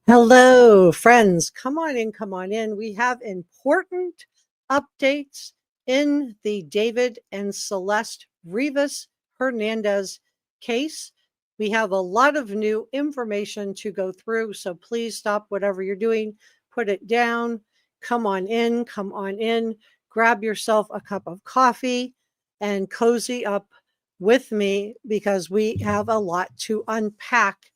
Hello, friends. Come on in, come on in. We have important updates in the David and Celeste Rivas Hernandez case. We have a lot of new information to go through, so please stop whatever you're doing, put it down, come on in, grab yourself a cup of coffee and cozy up with me because we have a lot to unpack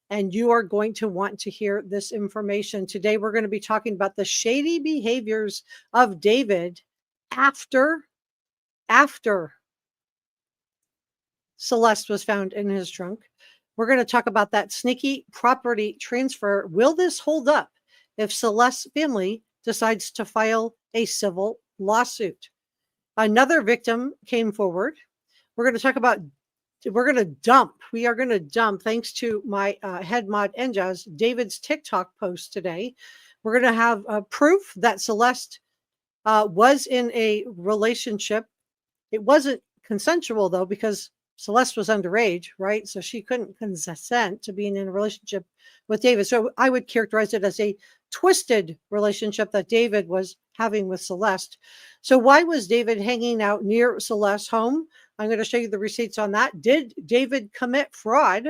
and you are going to want to hear this information. Today, we're going to be talking about the shady behaviors of David after Celeste was found in his trunk. We're going to talk about that sneaky property transfer. Will this hold up if Celeste's family decides to file a civil lawsuit? Another victim came forward. We're going to talk about we are going to dump, thanks to my head mod Enjaz, David's TikTok post today. We're going to have proof that Celeste was in a relationship. It wasn't consensual, though, because Celeste was underage, right? So she couldn't consent to being in a relationship with David. So I would characterize it as a twisted relationship that David was having with Celeste. So why was David hanging out near Celeste's home? I'm going to show you the receipts on that. Did David commit fraud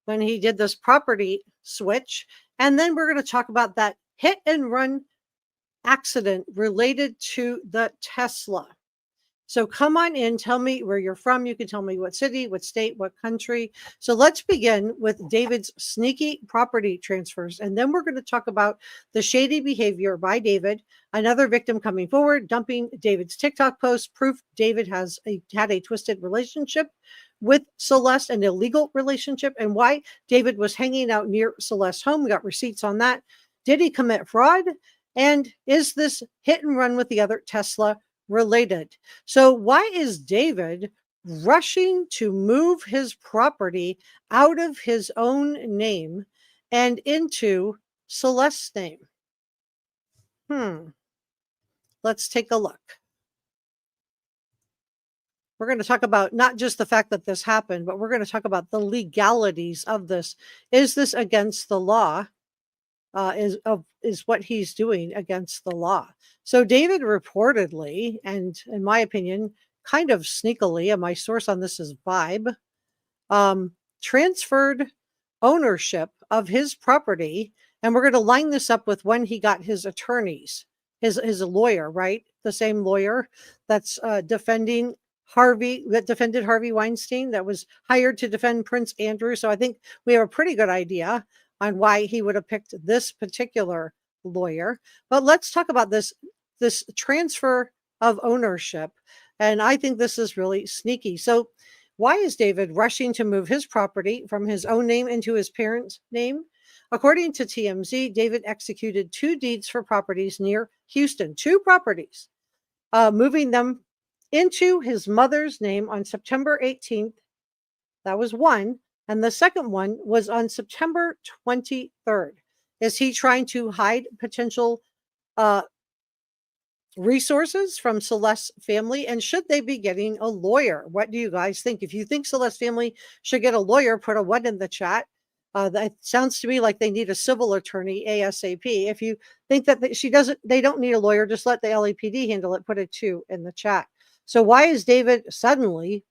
when he did this property switch? And then we're going to talk about that hit and run accident related to the Tesla. So come on in, tell me where you're from. You can tell me what city, what state, what country. So let's begin with David's sneaky property transfers. And then we're going to talk about the shady behavior by David, another victim coming forward, dumping David's TikTok post, proof David had a twisted relationship with Celeste, an illegal relationship, and why David was hanging out near Celeste's home. We got receipts on that. Did he commit fraud? And is this hit and run with the other Tesla related? So why is David rushing to move his property out of his own name and into Celeste's name? Let's take a look. We're going to talk about not just the fact that this happened, but we're going to talk about the legalities of this. Is this against the law? Is what he's doing against the law? So David reportedly, and in my opinion, kind of sneakily, and my source on this is Vibe, transferred ownership of his property. And we're going to line this up with when he got his attorneys, his lawyer, right? The same lawyer that's defended Harvey Weinstein, that was hired to defend Prince Andrew. So I think we have a pretty good idea on why he would have picked this particular lawyer. But let's talk about this transfer of ownership. And I think this is really sneaky. So why is David rushing to move his property from his own name into his parents' name? According to TMZ, David executed 2 deeds for properties near Houston, 2 properties, moving them into his mother's name on September 18th. That was one. And the second one was on September 23rd. Is he trying to hide potential resources from Celeste's family? And should they be getting a lawyer? What do you guys think? If you think Celeste's family should get a lawyer, put a 1 in the chat. That sounds to me like they need a civil attorney ASAP. If you think that they don't need a lawyer, just let the LAPD handle it. Put a 2 in the chat. So why is David suddenly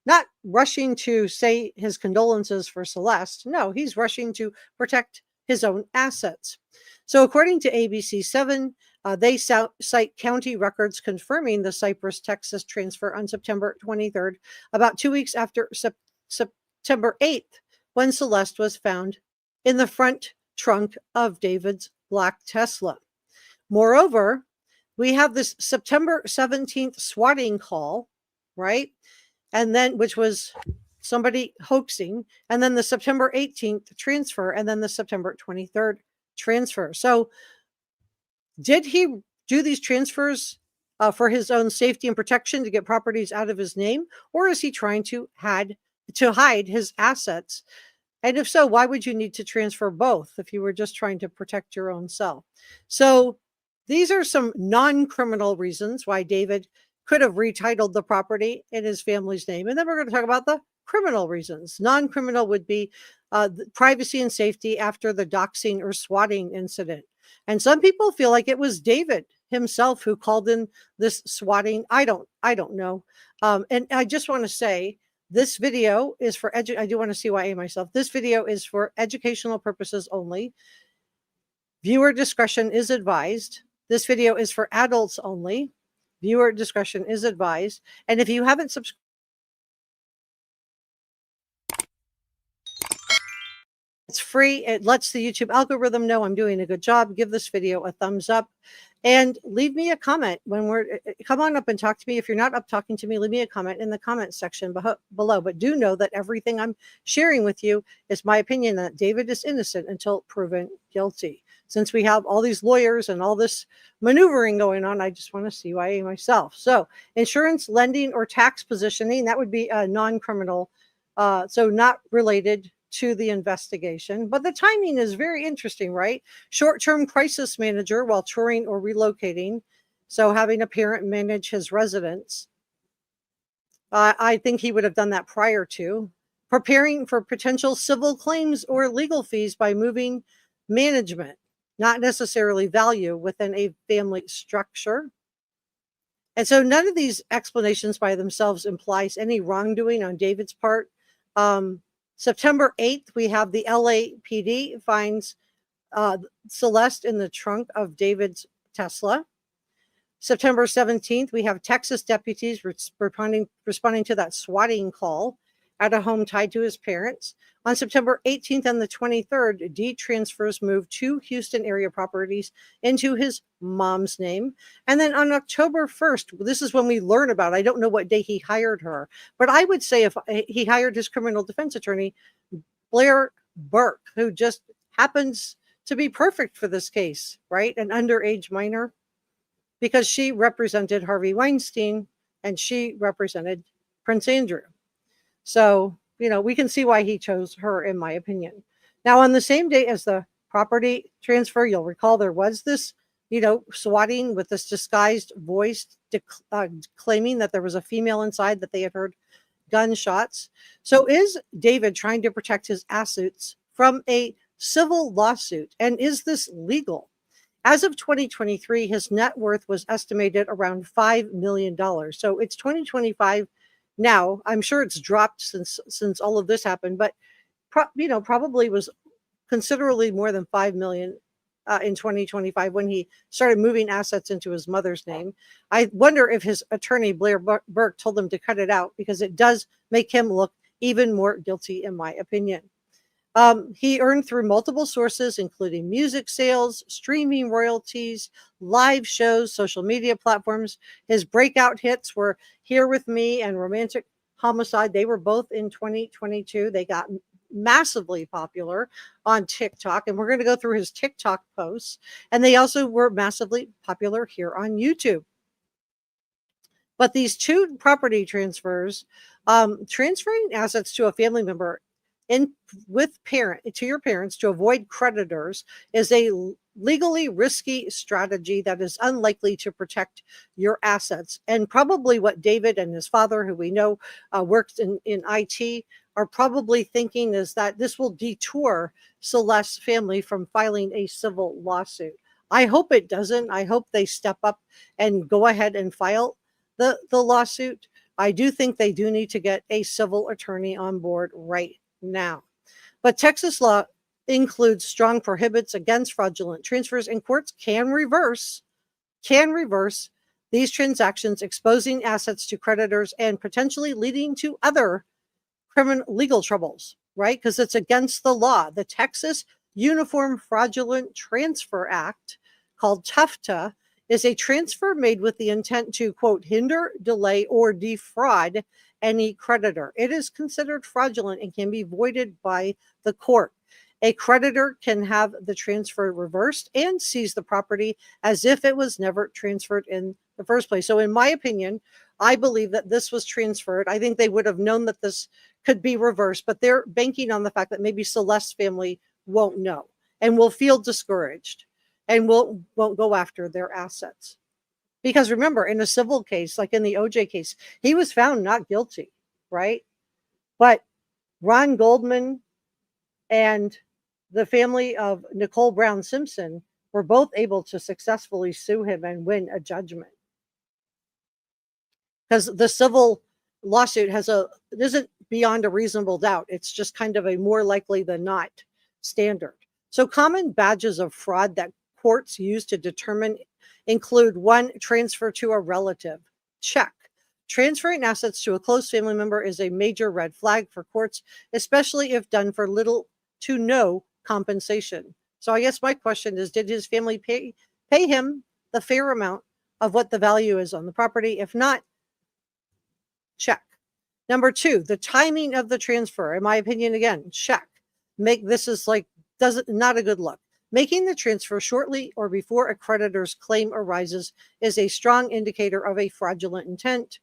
not rushing to say his condolences for Celeste? No, he's rushing to protect his own assets. So according to ABC7, they cite county records confirming the Cypress, Texas transfer on September 23rd, about 2 weeks after September 8th, when Celeste was found in the front trunk of David's black Tesla. Moreover, we have this September 17th swatting call, right? And then, which was somebody hoaxing, and then the September 18th transfer, and then the September 23rd transfer. So did he do these transfers for his own safety and protection to get properties out of his name, or is he trying to hide his assets? And if so, why would you need to transfer both if you were just trying to protect your own self? So these are some non-criminal reasons why David could have retitled the property in his family's name. And then we're going to talk about the criminal reasons. Non-criminal would be privacy and safety after the doxing or swatting incident. And some people feel like it was David himself who called in this swatting. I don't know. And I just want to say this video is for I do want to CYA myself. This video is for educational purposes only. Viewer discretion is advised. This video is for adults only. Viewer discretion is advised. And if you haven't subscribed, it's free. It lets the YouTube algorithm know I'm doing a good job. Give this video a thumbs up and leave me a comment when come on up and talk to me. If you're not up talking to me, leave me a comment in the comment section below. But do know that everything I'm sharing with you is my opinion that David is innocent until proven guilty. Since we have all these lawyers and all this maneuvering going on, I just want to CYA myself. So insurance, lending, or tax positioning, that would be a non-criminal, so not related to the investigation. But the timing is very interesting, right? Short-term crisis manager while touring or relocating. So having a parent manage his residence. I think he would have done that prior to. Preparing for potential civil claims or legal fees by moving management, not necessarily value within a family structure. And so none of these explanations by themselves implies any wrongdoing on David's part. September 8th, we have the LAPD finds Celeste in the trunk of David's Tesla. September 17th, we have Texas deputies responding to that swatting call at a home tied to his parents. On September 18th and the 23rd, D transfers moved 2 Houston area properties into his mom's name. And then on October 1st, this is when we learn about, I don't know what day he hired her, but I would say if he hired his criminal defense attorney, Blair Burke, who just happens to be perfect for this case, right? An underage minor, because she represented Harvey Weinstein and she represented Prince Andrew. So, we can see why he chose her, in my opinion. Now, on the same day as the property transfer, you'll recall there was this, swatting with this disguised voice claiming that there was a female inside, that they had heard gunshots. So is David trying to protect his assets from a civil lawsuit? And is this legal? As of 2023, his net worth was estimated around $5 million. So it's 2025 now. I'm sure it's dropped since all of this happened, but probably was considerably more than 5 million in 2025 when he started moving assets into his mother's name. I wonder if his attorney Blair Burke told him to cut it out, because it does make him look even more guilty, in my opinion. He earned through multiple sources, including music sales, streaming royalties, live shows, social media platforms. His breakout hits were Here With Me and Romantic Homicide. They were both in 2022. They got massively popular on TikTok, and we're going to go through his TikTok posts. And they also were massively popular here on YouTube. But these 2 property transfers, transferring assets to a family member to your parents to avoid creditors, is a legally risky strategy that is unlikely to protect your assets. And probably what David and his father, who we know worked in IT, are probably thinking is that this will detour Celeste's family from filing a civil lawsuit. I hope it doesn't. I hope they step up and go ahead and file the lawsuit. I do think they do need to get a civil attorney on board right now. But Texas law includes strong prohibits against fraudulent transfers, and courts can reverse these transactions, exposing assets to creditors and potentially leading to other criminal legal troubles, right? Because it's against the law. The Texas Uniform Fraudulent Transfer Act, called TUFTA, is a transfer made with the intent to, quote, hinder, delay, or defraud any creditor. It is considered fraudulent and can be voided by the court. A creditor can have the transfer reversed and seize the property as if it was never transferred in the first place. So in my opinion, I believe that this was transferred. I think they would have known that this could be reversed, but they're banking on the fact that maybe Celeste's family won't know and will feel discouraged and won't go after their assets. Because remember, in a civil case, like in the OJ case, he was found not guilty, right? But Ron Goldman, and the family of Nicole Brown Simpson were both able to successfully sue him and win a judgment. Because the civil lawsuit it isn't beyond a reasonable doubt. It's just kind of a more likely than not standard. So common badges of fraud that courts use to determine include: 1, transfer to a relative. Check. Transferring assets to a close family member is a major red flag for courts, especially if done for little to no compensation. So I guess my question is, did his family pay him the fair amount of what the value is on the property? If not, check. Number 2, the timing of the transfer. In my opinion, again, check. This is like, not a good look. Making the transfer shortly or before a creditor's claim arises is a strong indicator of a fraudulent intent.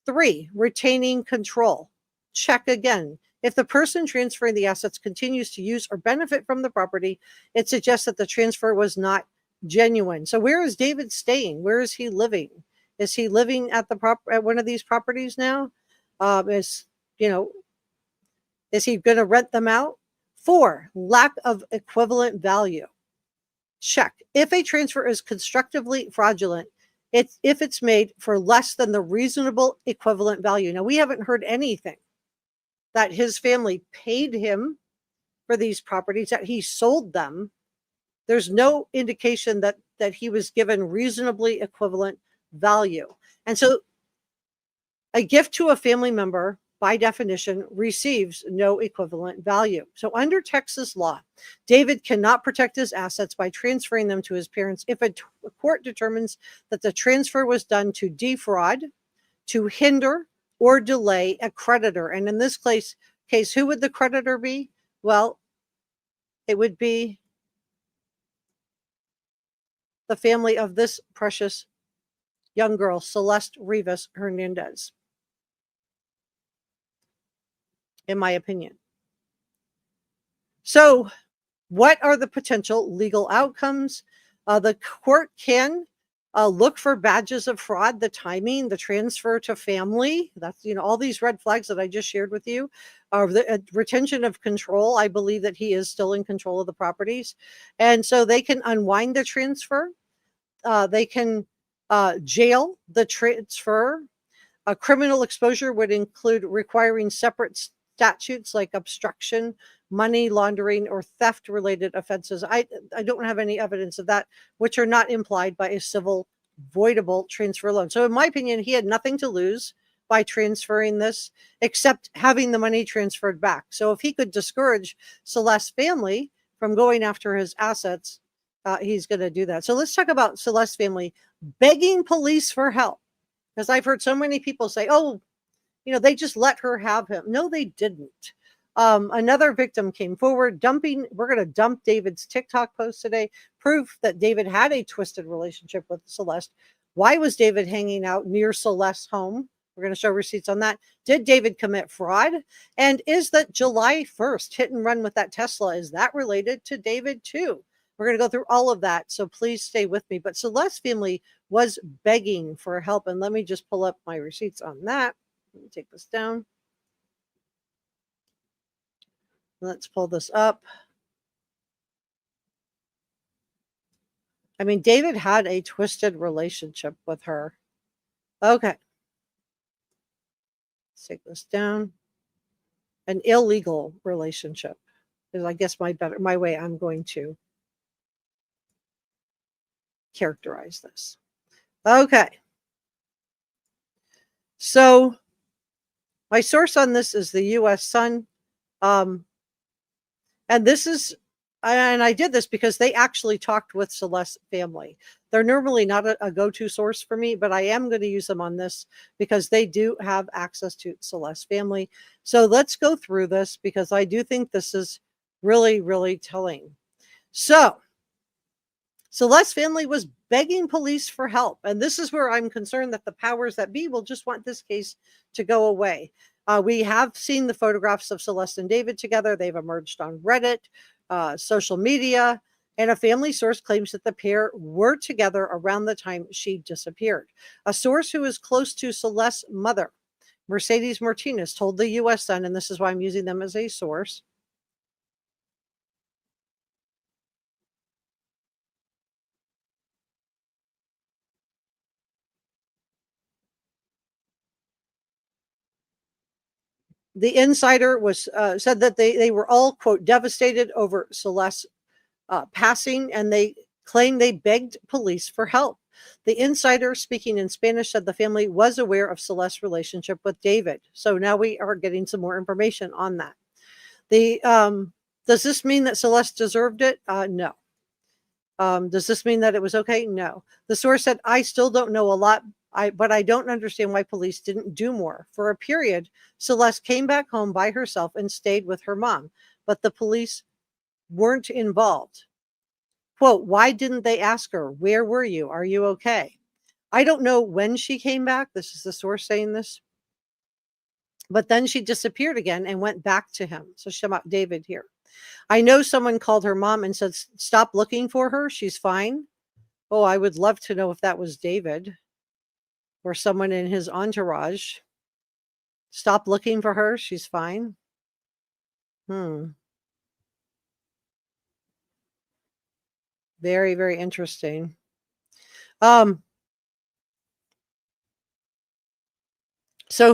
3, retaining control. Check again. If the person transferring the assets continues to use or benefit from the property, it suggests that the transfer was not genuine. So where is David staying? Where is he living? Is he living at one of these properties now? Is he going to rent them out? 4, lack of equivalent value. Check. If a transfer is constructively fraudulent, if it's made for less than the reasonable equivalent value. Now, we haven't heard anything that his family paid him for these properties, that he sold them. There's no indication that he was given reasonably equivalent value. And so a gift to a family member, by definition, receives no equivalent value. So under Texas law, David cannot protect his assets by transferring them to his parents if a court determines that the transfer was done to defraud, to hinder, or delay a creditor. And in this case, who would the creditor be? Well, it would be the family of this precious young girl, Celeste Rivas Hernandez, in my opinion. So what are the potential legal outcomes? The court can look for badges of fraud, the timing, the transfer to family. That's, all these red flags that I just shared with you. The retention of control. I believe that he is still in control of the properties. And so they can unwind the transfer. They can jail the transfer. A criminal exposure would include requiring separate statutes like obstruction, money laundering, or theft related offenses. I don't have any evidence of that, which are not implied by a civil voidable transfer loan. So in my opinion, he had nothing to lose by transferring this except having the money transferred back. So if he could discourage Celeste's family from going after his assets, he's going to do that. So let's talk about Celeste's family begging police for help, because I've heard so many people say, oh, they just let her have him. No, they didn't. Another victim came forward we're going to dump David's TikTok post today, proof that David had a twisted relationship with Celeste. Why was David hanging out near Celeste's home? We're going to show receipts on that. Did David commit fraud? And is that July 1st hit and run with that Tesla, is that related to David too? We're going to go through all of that, so please stay with me. But Celeste's family was begging for help, and let me just pull up my receipts on that. Let me take this down. Let's pull this up. I mean, David had a twisted relationship with her. Okay. Let's take this down. An illegal relationship is, I guess, my way I'm going to characterize this. Okay. So my source on this is the U.S. Sun. And I did this because they actually talked with Celeste's family. They're normally not a go-to source for me, but I am going to use them on this because they do have access to Celeste's family. So let's go through this because I do think this is really, really telling. So Celeste's family was begging police for help. And this is where I'm concerned that the powers that be will just want this case to go away. We have seen the photographs of Celeste and David together. They've emerged on Reddit, social media, and a family source claims that the pair were together around the time she disappeared. A source who is close to Celeste's mother, Mercedes Martinez, told the U.S. Sun, and this is why I'm using them as a source, The insider was said that they were all, quote, devastated over Celeste's passing, and they claimed they begged police for help. The insider, speaking in Spanish, said the family was aware of Celeste's relationship with David. So now we are getting some more information on that. Does this mean that Celeste deserved it? No. Does this mean that it was okay? No. The source said, I still don't know a lot, but I don't understand why police didn't do more. For a period, Celeste came back home by herself and stayed with her mom, but the police weren't involved. Quote, why didn't they ask her, where were you? Are you okay? I don't know when she came back. This is the source saying this. But then she disappeared again and went back to him. So she's about David here. I know someone called her mom and said, stop looking for her. She's fine. Oh, I would love to know if that was David or someone in his entourage. Stop looking for her. She's fine. Very, very interesting. So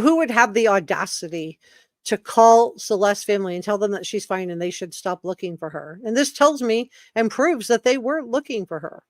who would have the audacity to call Celeste's family and tell them that she's fine and they should stop looking for her? And this tells me and proves that they weren't looking for her.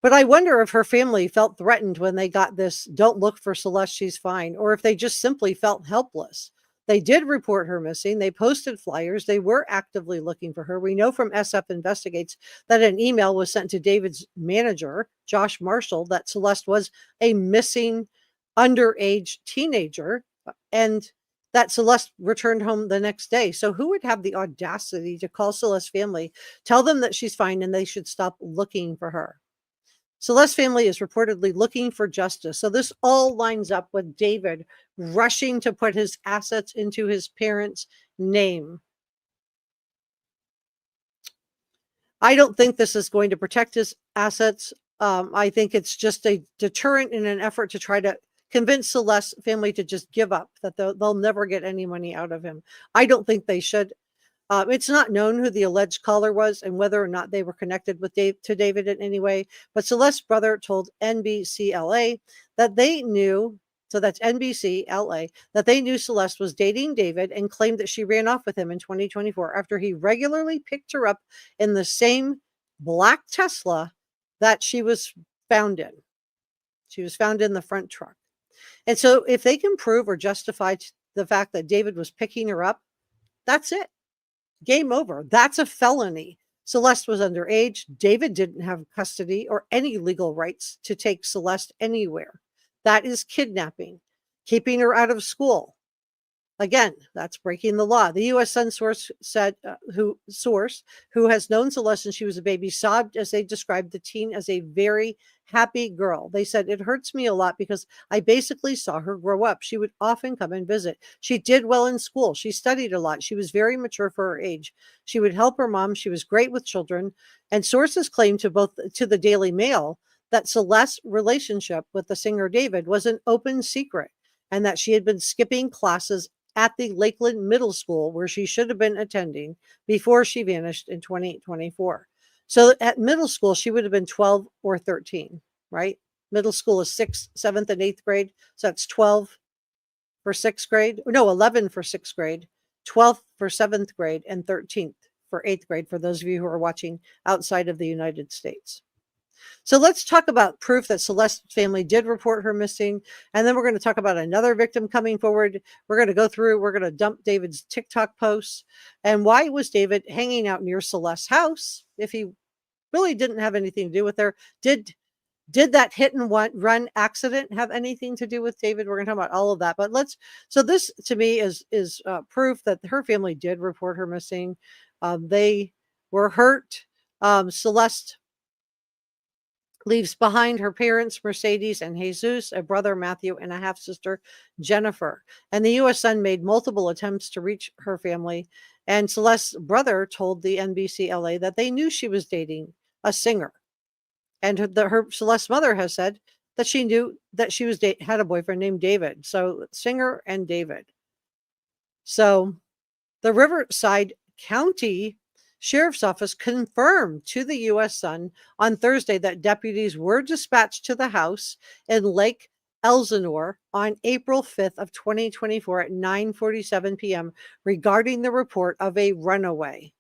But I wonder if her family felt threatened when they got this, don't look for Celeste, she's fine, or if they just simply felt helpless. They did report her missing. They posted flyers. They were actively looking for her. We know from SF Investigates that an email was sent to David's manager, Josh Marshall, that Celeste was a missing underage teenager and that Celeste returned home the next day. So who would have the audacity to call Celeste's family, tell them that she's fine and they should stop looking for her? Celeste's family is reportedly looking for justice. So this all lines up with David rushing to put his assets into his parents' name. I don't think this is going to protect his assets. I think it's just a deterrent in an effort to try to convince Celeste's family to just give up, that they'll never get any money out of him. I don't think they should. It's not known who the alleged caller was and whether or not they were connected with David in any way. But Celeste's brother told NBC LA that they knew, so that's NBC LA, that they knew Celeste was dating David and claimed that she ran off with him in 2024 after he regularly picked her up in the same black Tesla that she was found in. She was found in the front truck. And so if they can prove or justify the fact that David was picking her up, that's it. Game over. That's a felony. Celeste was underage. David didn't have custody or any legal rights to take Celeste anywhere. That is kidnapping, keeping her out of school. Again, that's breaking the law. The U.S. Sun source said, who has known Celeste since she was a baby, sobbed as they described the teen as a very happy girl. They said, it hurts me a lot because I basically saw her grow up. She would often come and visit. She did well in school. She studied a lot. She was very mature for her age. She would help her mom. She was great with children. And sources claim to the Daily Mail that Celeste's relationship with the singer David was an open secret and that she had been skipping classes at the Lakeland Middle School where she should have been attending before she vanished in 2024. So at middle school, she would have been 12 or 13, right? Middle school is 6th, 7th, and 8th grade. So that's 12 for 6th grade. No, 11 for 6th grade, 12th for 7th grade, and 13th for 8th grade for those of you who are watching outside of the United States. So let's talk about proof that Celeste's family did report her missing. And then we're going to talk about another victim coming forward. We're going to go through, we're going to dump David's TikTok posts. And why was David hanging out near Celeste's house if he really didn't have anything to do with her? Did that hit and run accident have anything to do with David? We're going to talk about all of that. But so this to me is proof that her family did report her missing. They were hurt. Celeste leaves behind her parents, Mercedes and Jesus, a brother, Matthew, and a half-sister, Jennifer. And the U.S. Sun made multiple attempts to reach her family. And Celeste's brother told the NBC LA that they knew she was dating a singer. And Celeste's mother has said that she knew that she had a boyfriend named David. So singer and David. So the Riverside County Sheriff's Office confirmed to the U.S. Sun on Thursday that deputies were dispatched to the house in Lake Elsinore on April 5th of 2024 at 9:47 p.m. regarding the report of a runaway.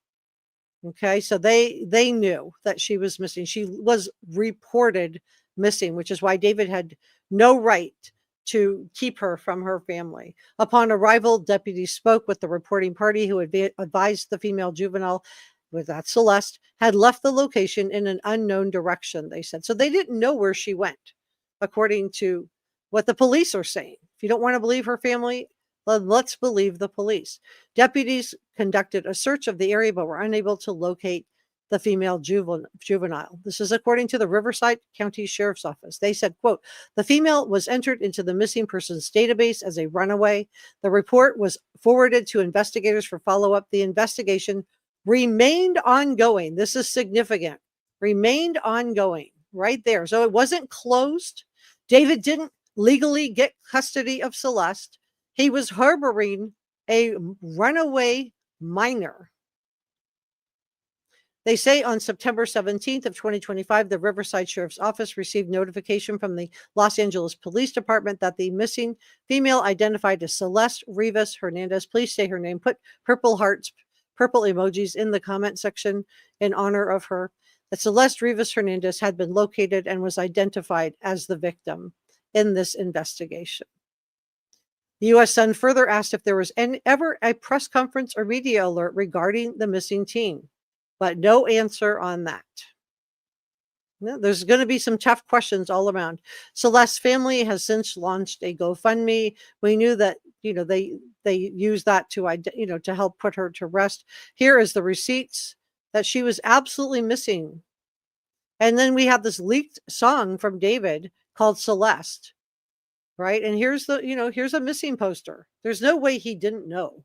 Okay, so they knew that she was missing. She was reported missing, which is why David had no right to keep her from her family. Upon arrival, deputies spoke with the reporting party who advised the female juvenile, with that Celeste, had left the location in an unknown direction, they said. So they didn't know where she went, according to what the police are saying. If you don't want to believe her family, let's believe the police. Deputies conducted a search of the area but were unable to locate the female juvenile. This is according to the Riverside County Sheriff's Office. They said, quote, the female was entered into the missing persons database as a runaway. The report was forwarded to investigators for follow-up. The investigation remained ongoing. This is significant. Remained ongoing right there. So it wasn't closed. David didn't legally get custody of Celeste. He was harboring a runaway minor. They say on September 17th of 2025, the Riverside Sheriff's Office received notification from the Los Angeles Police Department that the missing female identified as Celeste Rivas Hernandez. Please say her name. Put purple hearts, purple emojis in the comment section in honor of her. That Celeste Rivas Hernandez had been located and was identified as the victim in this investigation. The U.S. Sun further asked if there was ever a press conference or media alert regarding the missing teen, but no answer on that. There's going to be some tough questions all around. Celeste's family has since launched a GoFundMe. We knew that, they used that to help put her to rest. Here is the receipts that she was absolutely missing. And then we have this leaked song from David called Celeste. Right. And here's here's a missing poster. There's no way he didn't know.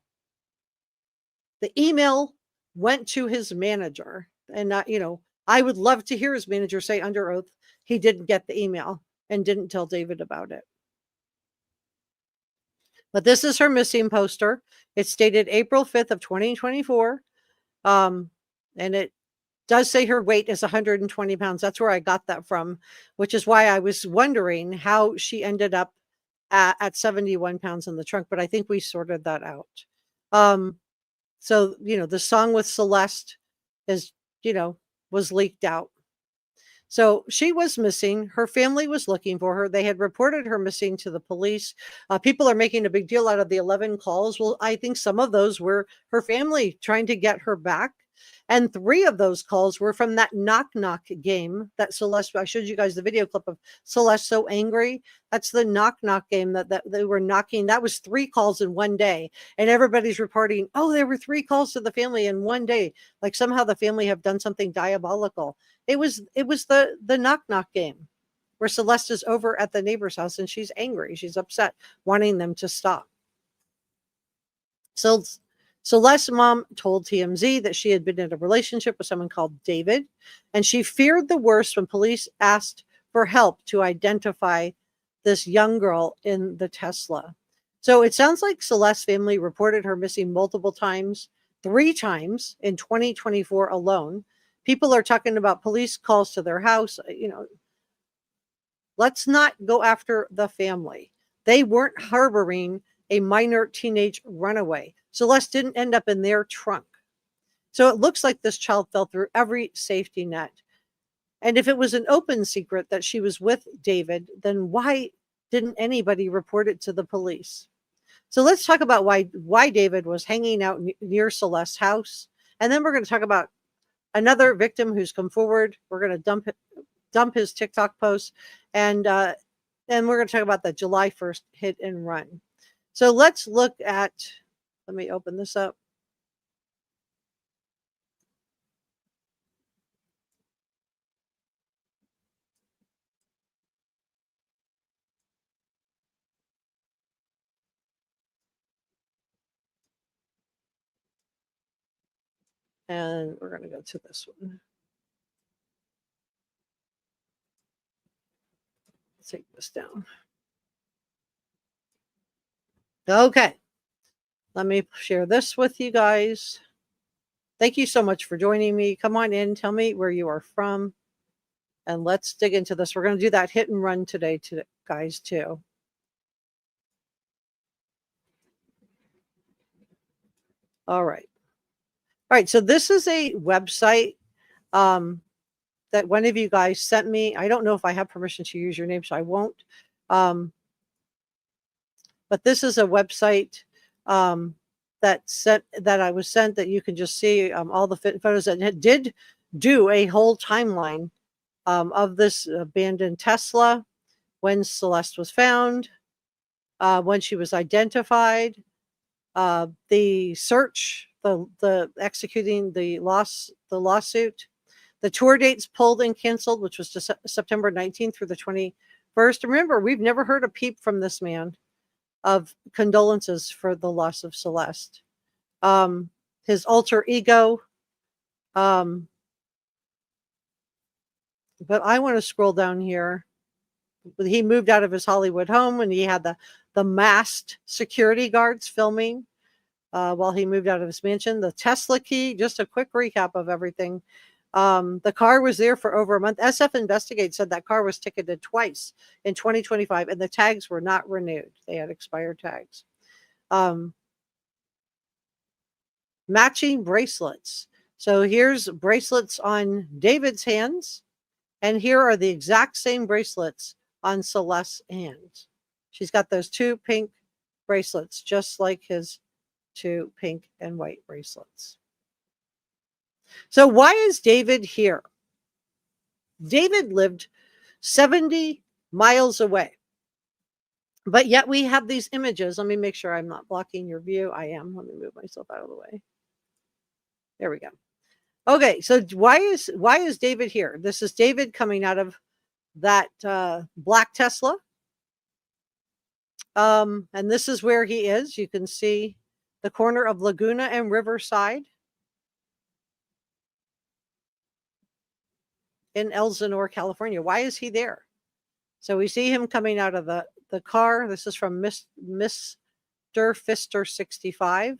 The email went to his manager, and I would love to hear his manager say under oath he didn't get the email and didn't tell David about it. But this is her missing poster. It's dated April 5th of 2024. And it does say her weight is 120 pounds. That's where I got that from, which is why I was wondering how she ended up at 71 pounds in the trunk, but I think we sorted that out. So, the song with Celeste is, was leaked out. So she was missing. Her family was looking for her. They had reported her missing to the police. People are making a big deal out of the 11 calls. Well, I think some of those were her family trying to get her back. And 3 of those calls were from that knock-knock game that Celeste, I showed you guys the video clip of Celeste so angry. That's the knock-knock game that they were knocking. That was 3 calls in one day. And everybody's reporting, oh, there were 3 calls to the family in one day. Like somehow the family have done something diabolical. It was the knock-knock game where Celeste is over at the neighbor's house and she's angry. She's upset, wanting them to stop. So Celeste's mom told TMZ that she had been in a relationship with someone called David, and she feared the worst when police asked for help to identify this young girl in the Tesla. So it sounds like Celeste's family reported her missing multiple times, 3 times in 2024 alone. People are talking about police calls to their house. Let's not go after the family. They weren't harboring a minor teenage runaway. Celeste didn't end up in their trunk. So it looks like this child fell through every safety net. And if it was an open secret that she was with David, then why didn't anybody report it to the police? So let's talk about why David was hanging out near Celeste's house. And then we're going to talk about another victim who's come forward. We're going to dump his TikTok post. And we're going to talk about the July 1st hit and run. So let's look at, let me open this up. And we're going to go to this one. Let's take this down. Okay. Let me share this with you guys. Thank you so much for joining me. Come on in. Tell me where you are from. And let's dig into this. We're going to do that hit and run today. guys too. All right. All right. So this is a website that one of you guys sent me. I don't know if I have permission to use your name, so I won't. But this is a website that I was sent that you can just see all the photos that did do a whole timeline of this abandoned Tesla, when Celeste was found, when she was identified, the search, the executing the lawsuit, the tour dates pulled and canceled, which was just September 19th through the 21st. Remember, we've never heard a peep from this man of condolences for the loss of Celeste. His alter ego. But I want to scroll down here. He moved out of his Hollywood home and he had the masked security guards filming while he moved out of his mansion. The Tesla key, just a quick recap of everything. The car was there for over a month. SF Investigate said that car was ticketed twice in 2025 and the tags were not renewed. They had expired tags. Matching bracelets. So here's bracelets on David's hands, and here are the exact same bracelets on Celeste's hands. She's got those two pink bracelets, just like his two pink and white bracelets. So why is David here? David lived 70 miles away. But yet we have these images. Let me make sure I'm not blocking your view. I am. Let me move myself out of the way. There we go. Okay, so why is David here? This is David coming out of that black Tesla. And this is where he is. You can see the corner of Laguna and Riverside in Elsinore, California. Why is he there? So we see him coming out of the car. This is from Mr. Fister 65.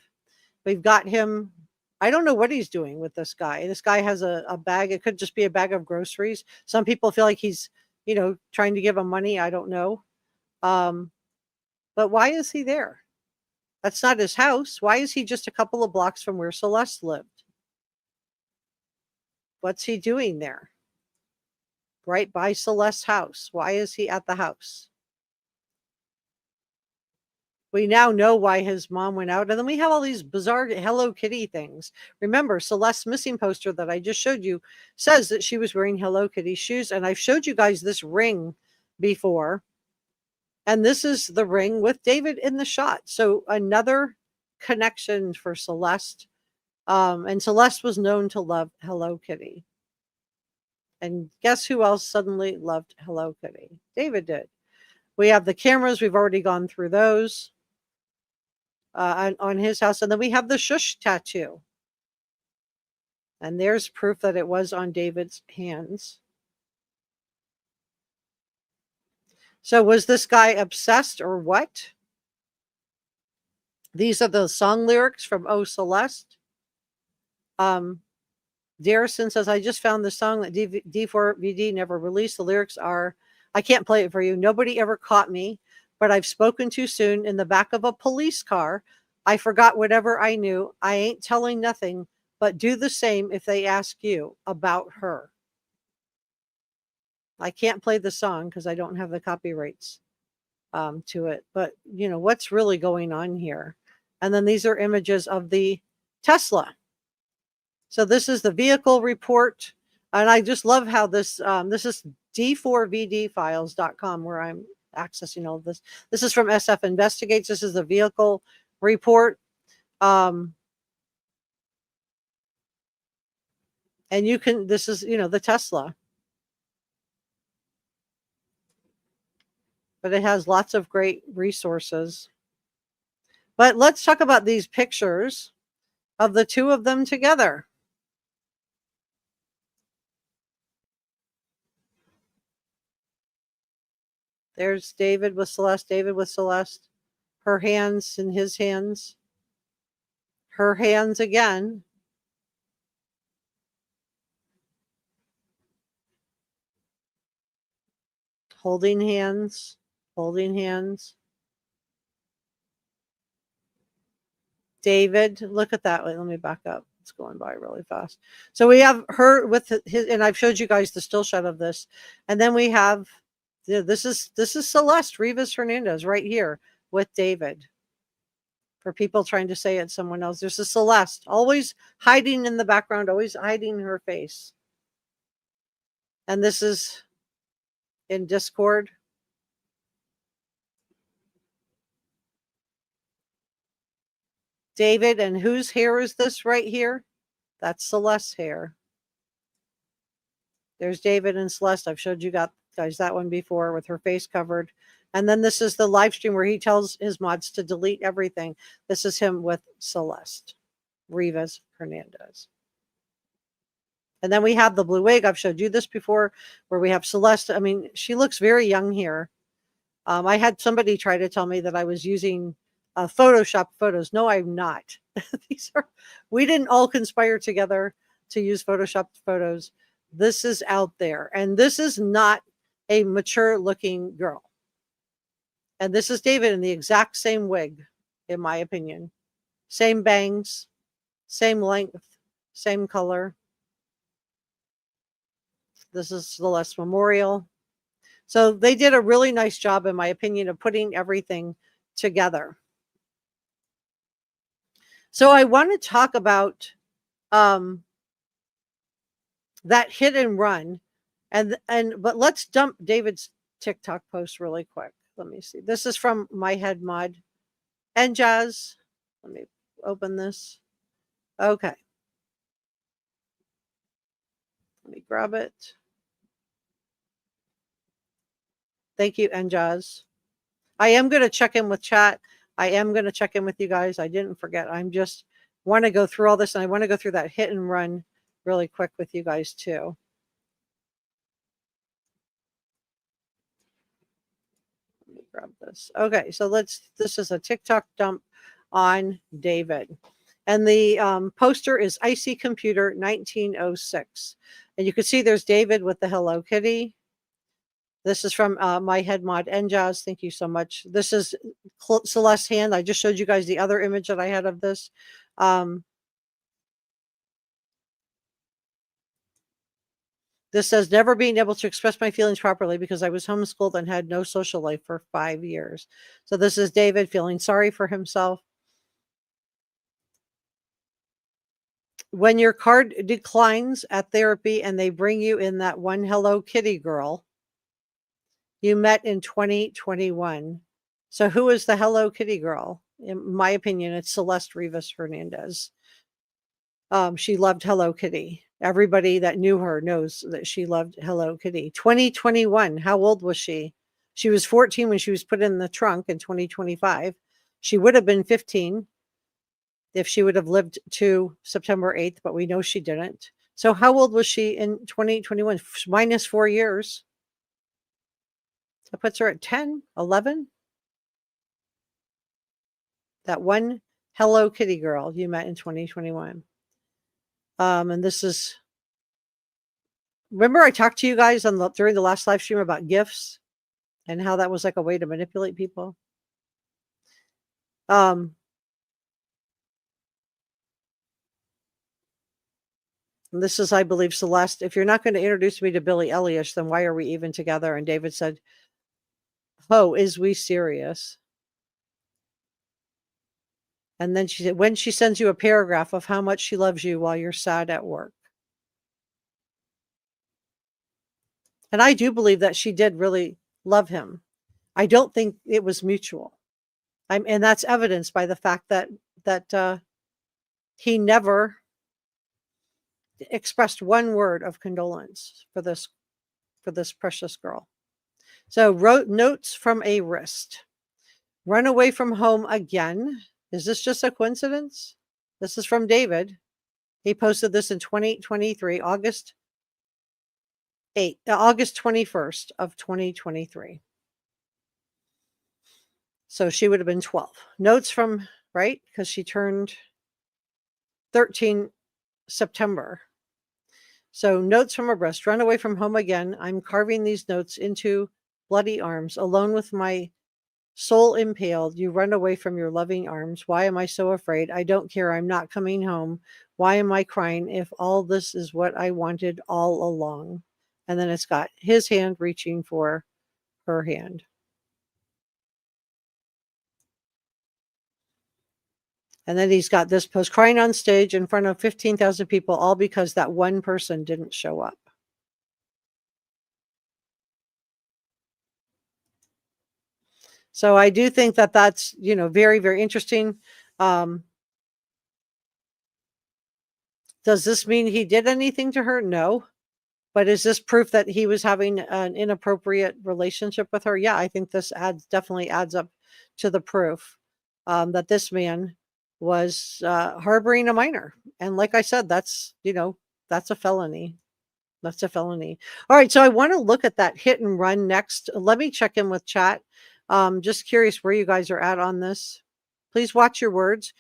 We've got him. I don't know what he's doing with this guy. This guy has a bag. It could just be a bag of groceries. Some people feel like he's, trying to give him money. I don't know. But why is he there? That's not his house. Why is he just a couple of blocks from where Celeste lived? What's he doing there? Right by Celeste's house. Why is he at the house? We now know why his mom went out. And then we have all these bizarre Hello Kitty things. Remember, Celeste's missing poster that I just showed you says that she was wearing Hello Kitty shoes. And I've showed you guys this ring before. And this is the ring with David in the shot. So another connection for Celeste. And Celeste was known to love Hello Kitty. And guess who else suddenly loved Hello Kitty? David did. We have the cameras. We've already gone through those. On his house. And then we have the Shhh tattoo. And there's proof that it was on David's hands. So was this guy obsessed or what? These are the song lyrics from Oh Celeste. Darrison says, I just found the song that D4VD never released. The lyrics are, I can't play it for you. Nobody ever caught me, but I've spoken too soon in the back of a police car. I forgot whatever I knew. I ain't telling nothing, but do the same if they ask you about her. I can't play the song because I don't have the copyrights to it. But, what's really going on here? And then these are images of the Tesla. So this is the vehicle report. And I just love how this is D4VDfiles.com where I'm accessing all of this. This is from SF Investigates. This is the vehicle report. And you can, this is, the Tesla. But it has lots of great resources. But let's talk about these pictures of the two of them together. There's David with Celeste, David with Celeste. Her hands in his hands. Her hands again. Holding hands. holding hands. David, look at that. Wait, let me back up. It's going by really fast. So we have her with his, and I've showed you guys the still shot of this. And then we have, this is Celeste Rivas Hernandez right here with David. For people trying to say it's someone else, there's a Celeste always hiding in the background, always hiding her face. And this is in Discord. David, and whose hair is this right here? That's Celeste's hair. There's David and Celeste. I've showed you guys that one before with her face covered. And then this is the live stream where he tells his mods to delete everything. This is him with Celeste Rivas Hernandez. And then we have the blue wig. I've showed you this before, where we have Celeste. I mean, she looks very young here. I had somebody try to tell me that I was using Photoshop photos. No, I'm not. We didn't all conspire together to use Photoshop photos. This is out there. And this is not a mature looking girl. And this is David in the exact same wig, in my opinion. Same bangs, same length, same color. This is Celeste Memorial. So they did a really nice job, in my opinion, of putting everything together. So I want to talk about that hit and run, but let's dump David's TikTok post really quick. Let me see. This is from my head mod and Jazz. Let me open this. Okay. Let me grab it. Thank you, Njaz. I am going to check in with chat. I am going to check in with you guys. I didn't forget. I'm just want to go through all this, and I want to go through that hit and run really quick with you guys too. Let me grab this. Okay, so this is a TikTok dump on David. And the poster is Icy Computer 1906. And you can see there's David with the Hello Kitty. This is from my head mod, Njaz. Thank you so much. This is Celeste's hand. I just showed you guys the other image that I had of this. This says, never being able to express my feelings properly because I was homeschooled and had no social life for 5 years. So this is David feeling sorry for himself. When your card declines at therapy and they bring you in that one Hello Kitty girl you met in 2021. So who is the Hello Kitty girl? In my opinion, it's Celeste Rivas Hernandez. She loved Hello Kitty. Everybody that knew her knows that she loved Hello Kitty. 2021, how old was she? She was 14 when she was put in the trunk in 2025. She would have been 15 if she would have lived to September 8th, but we know she didn't. So how old was she in 2021? Minus 4 years. That puts her at 10, 11. That one Hello Kitty girl you met in 2021. And this is, remember I talked to you guys during the last live stream about gifts and how that was like a way to manipulate people. And this is, I believe, Celeste. If you're not going to introduce me to Billy Elias, then why are we even together? And David said, oh, is we serious? And then she said, when she sends you a paragraph of how much she loves you while you're sad at work. And I do believe that she did really love him. I don't think it was mutual. And that's evidenced by the fact that he never expressed one word of condolence for this precious girl. So wrote notes from a wrist. Run away from home again. Is this just a coincidence? This is from David. He posted this in 2023, August 21st of 2023. So she would have been 12. Notes from, right? Because she turned 13 September. So notes from a breast. Run away from home again. I'm carving these notes into bloody arms, alone with my soul impaled. You run away from your loving arms. Why am I so afraid? I don't care. I'm not coming home. Why am I crying if all this is what I wanted all along? And then it's got his hand reaching for her hand. And then he's got this post, crying on stage in front of 15,000 people, all because that one person didn't show up. So I do think that that's, very, very interesting. Does this mean he did anything to her? No. But is this proof that he was having an inappropriate relationship with her? Yeah, I think this definitely adds up to the proof that this man was harboring a minor. And like I said, that's a felony. That's a felony. All right, so I want to look at that hit and run next. Let me check in with chat. Just curious where you guys are at on this. Please watch your words.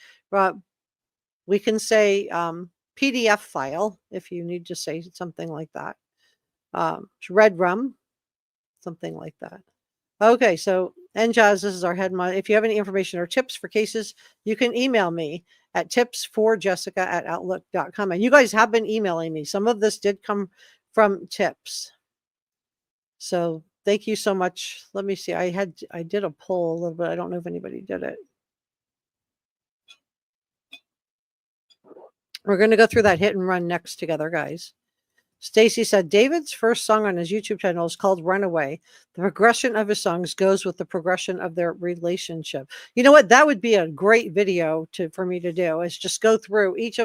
We can say PDF file if you need to say something like that. Red rum, something like that. Okay, so NJAZ, this is our head mod. If you have any information or tips for cases, you can email me at tipsforjessica@outlook.com. And you guys have been emailing me. Some of this did come from tips. So thank you so much. Let me see. I did a poll a little bit. I don't know if anybody did it. We're going to go through that hit and run next together, guys. Stacy said David's first song on his YouTube channel is called Runaway. The progression of his songs goes with the progression of their relationship. You know what? That would be a great video for me to do, is just go through each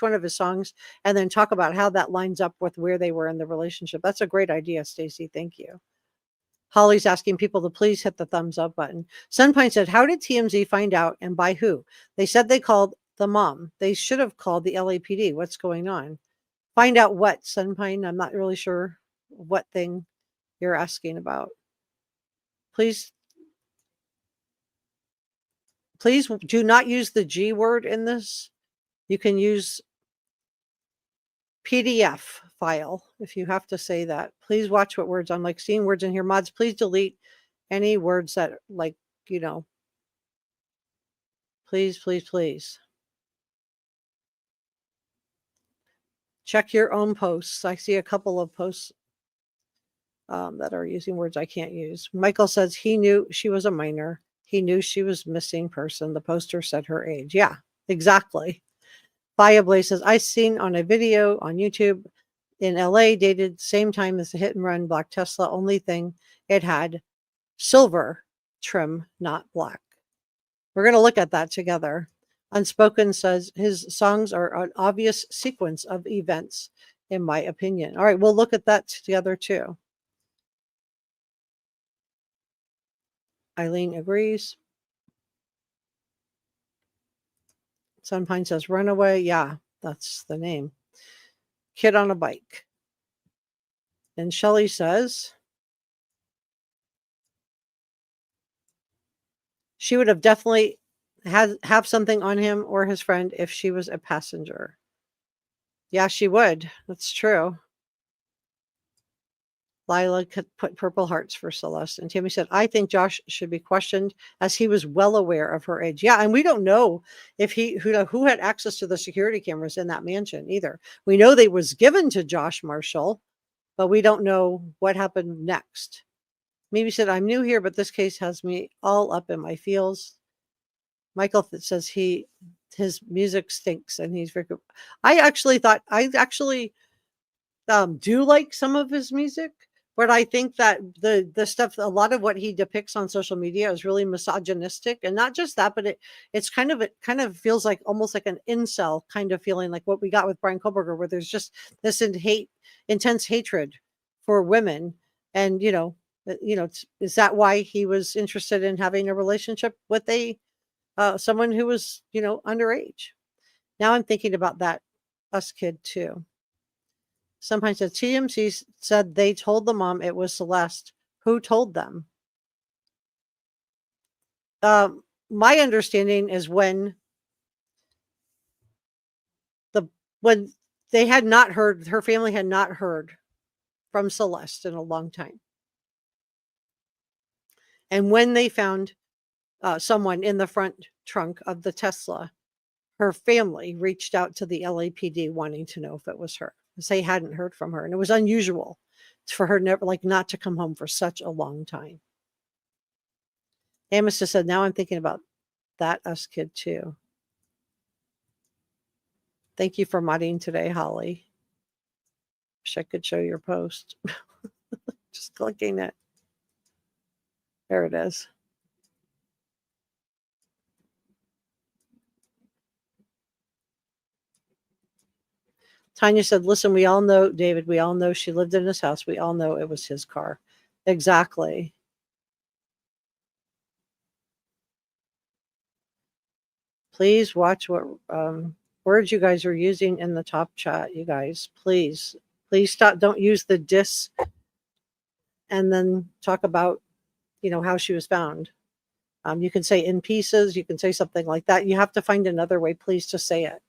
one of his songs and then talk about how that lines up with where they were in the relationship. That's a great idea, Stacy. Thank you. Holly's asking people to please hit the thumbs up button. Sunpine said, how did TMZ find out and by who? They said they called the mom. They should have called the LAPD. What's going on? Find out what, Sunpine? I'm not really sure what thing you're asking about. Please do not use the G word in this. You can use PDF file if you have to say that. Please watch what words. I'm like seeing words in here. Mods, please delete any words that please, please, please. Check your own posts. I see a couple of posts that are using words I can't use. Michael says he knew she was a minor. He knew she was missing person. The poster said her age. Yeah, exactly. Fireblaze says, I seen on a video on YouTube in LA, dated same time as the hit and run black Tesla. Only thing, it had silver trim, not black. We're going to look at that together. Unspoken says his songs are an obvious sequence of events, in my opinion. All right, we'll look at that together too. Eileen agrees. Sunpine says Runaway. Yeah, that's the name. Kid on a bike. And Shelley says she would have definitely have something on him or his friend if she was a passenger. Yeah, she would. That's true. Lila could put purple hearts for Celeste. And Tammy said, I think Josh should be questioned as he was well aware of her age. Yeah, and we don't know if who had access to the security cameras in that mansion either. We know they was given to Josh Marshall, but we don't know what happened next. Mimi said, I'm new here, but this case has me all up in my feels. Michael says his music stinks and he's very good. I actually do like some of his music, but I think that the stuff, a lot of what he depicts on social media is really misogynistic, and not just that, but it kind of feels like almost like an incel kind of feeling, like what we got with Brian Koberger, where there's just this intense hatred for women. And is that why he was interested in having a relationship with someone who was underage? Now I'm thinking about that us kid too. Sometimes the TMC said they told the mom it was Celeste. Who told them? My understanding is when they had not heard, her family had not heard from Celeste in a long time. And when they found someone in the front trunk of the Tesla, her family reached out to the LAPD wanting to know if it was her, because they hadn't heard from her. And it was unusual for her never, like, not to come home for such a long time. Amos just said, now I'm thinking about that us kid too. Thank you for modding today, Holly. Wish I could show your post. Just clicking it. There it is. Tanya said, listen, we all know, David, we all know she lived in his house. We all know it was his car. Exactly. Please watch what words you guys are using in the top chat, you guys. Please stop. Don't use the dis and then talk about, how she was found. You can say in pieces. You can say something like that. You have to find another way, please, to say it.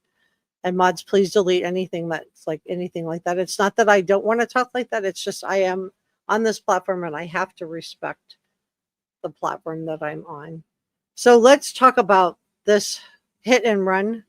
And mods, please delete anything that's like anything like that. It's not that I don't want to talk like that. It's just I am on this platform and I have to respect the platform that I'm on. So let's talk about this hit and run.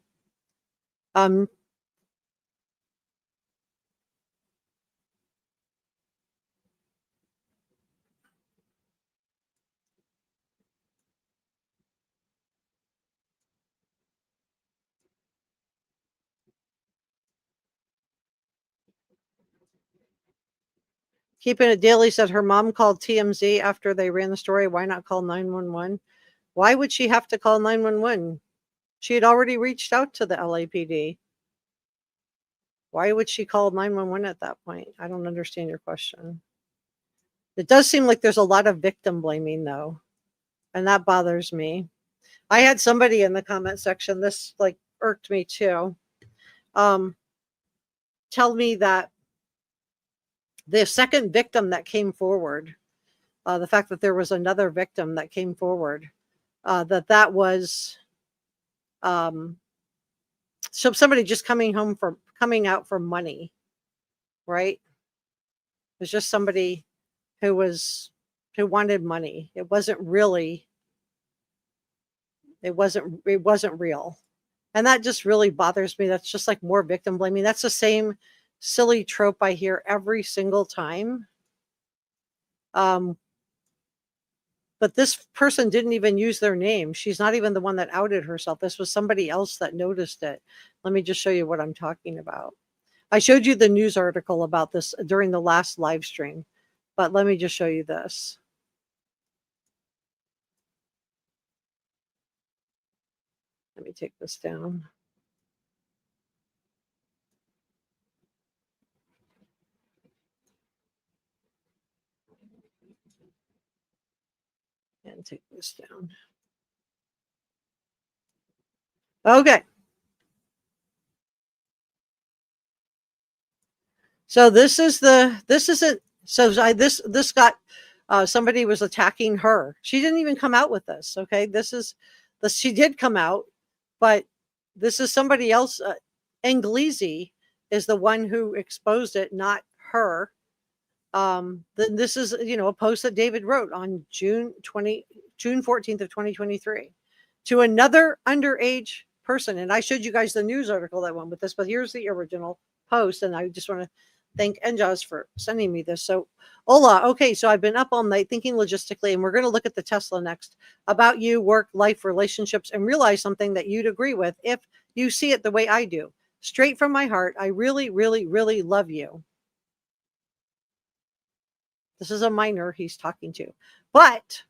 Keeping It Daily said her mom called TMZ after they ran the story. Why not call 911? Why would she have to call 911? She had already reached out to the LAPD. Why would she call 911 at that point? I don't understand your question. It does seem like there's a lot of victim blaming, though, and that bothers me. I had somebody in the comment section, this like irked me too, tell me that the second victim that came forward, the fact that there was another victim that came forward, that was so somebody just coming out for money, right? It was just somebody who wanted money. It wasn't real. And that just really bothers me. That's just like more victim blaming. That's the same silly trope I hear every single time. But this person didn't even use their name. She's not even the one that outed herself. This was somebody else that noticed it. Let me just show you what I'm talking about. I showed you the news article about this during the last live stream, but let me just show you this. Let me take this down. And take this down. Okay. So this got somebody was attacking her. She didn't even come out with this. Okay. She did come out, but this is somebody else. Anglisi is the one who exposed it, not her. Then this is, a post that David wrote on June 14th of 2023 to another underage person. And I showed you guys the news article that went with this, but here's the original post. And I just want to thank Enjas for sending me this. So Ola, okay, so I've been up all night thinking logistically, and we're going to look at the Tesla next, about you, work, life, relationships, and realize something that you'd agree with if you see it the way I do. Straight from my heart, I really, really, really love you. This is a minor he's talking to. But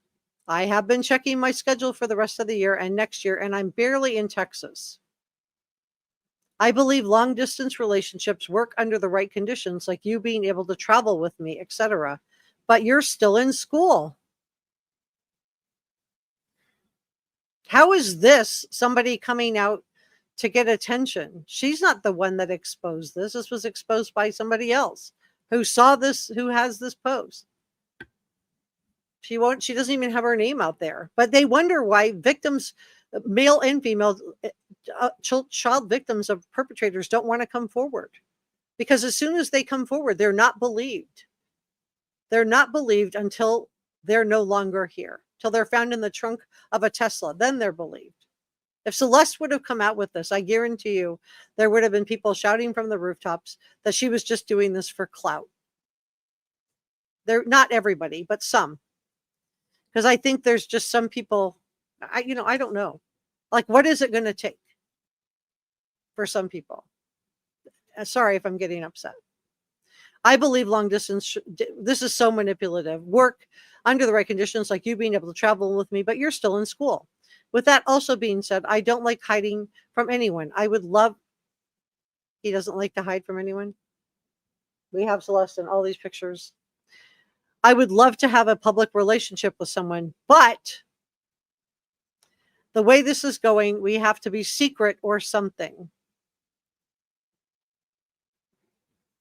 I have been checking my schedule for the rest of the year and next year, and I'm barely in Texas. I believe long distance relationships work under the right conditions, like you being able to travel with me, etc. But you're still in school. How is this somebody coming out to get attention? She's not the one that exposed this. This was exposed by somebody else who saw this, who has this post. She doesn't even have her name out there. But they wonder why victims, male and female, child victims of perpetrators don't want to come forward. Because as soon as they come forward, they're not believed. They're not believed until they're no longer here. till they're found in the trunk of a Tesla. Then they're believed. If Celeste would have come out with this, I guarantee you there would have been people shouting from the rooftops that she was just doing this for clout. They're not everybody, but some. Because I think there's just some people, I don't know. Like, what is it going to take for some people? Sorry if I'm getting upset. I believe long distance, this is so manipulative. Work under the right conditions, like you being able to travel with me, but you're still in school. With that also being said, I don't like hiding from anyone. I would love, he doesn't like to hide from anyone. We have Celeste in all these pictures. I would love to have a public relationship with someone, but the way this is going, we have to be secret or something.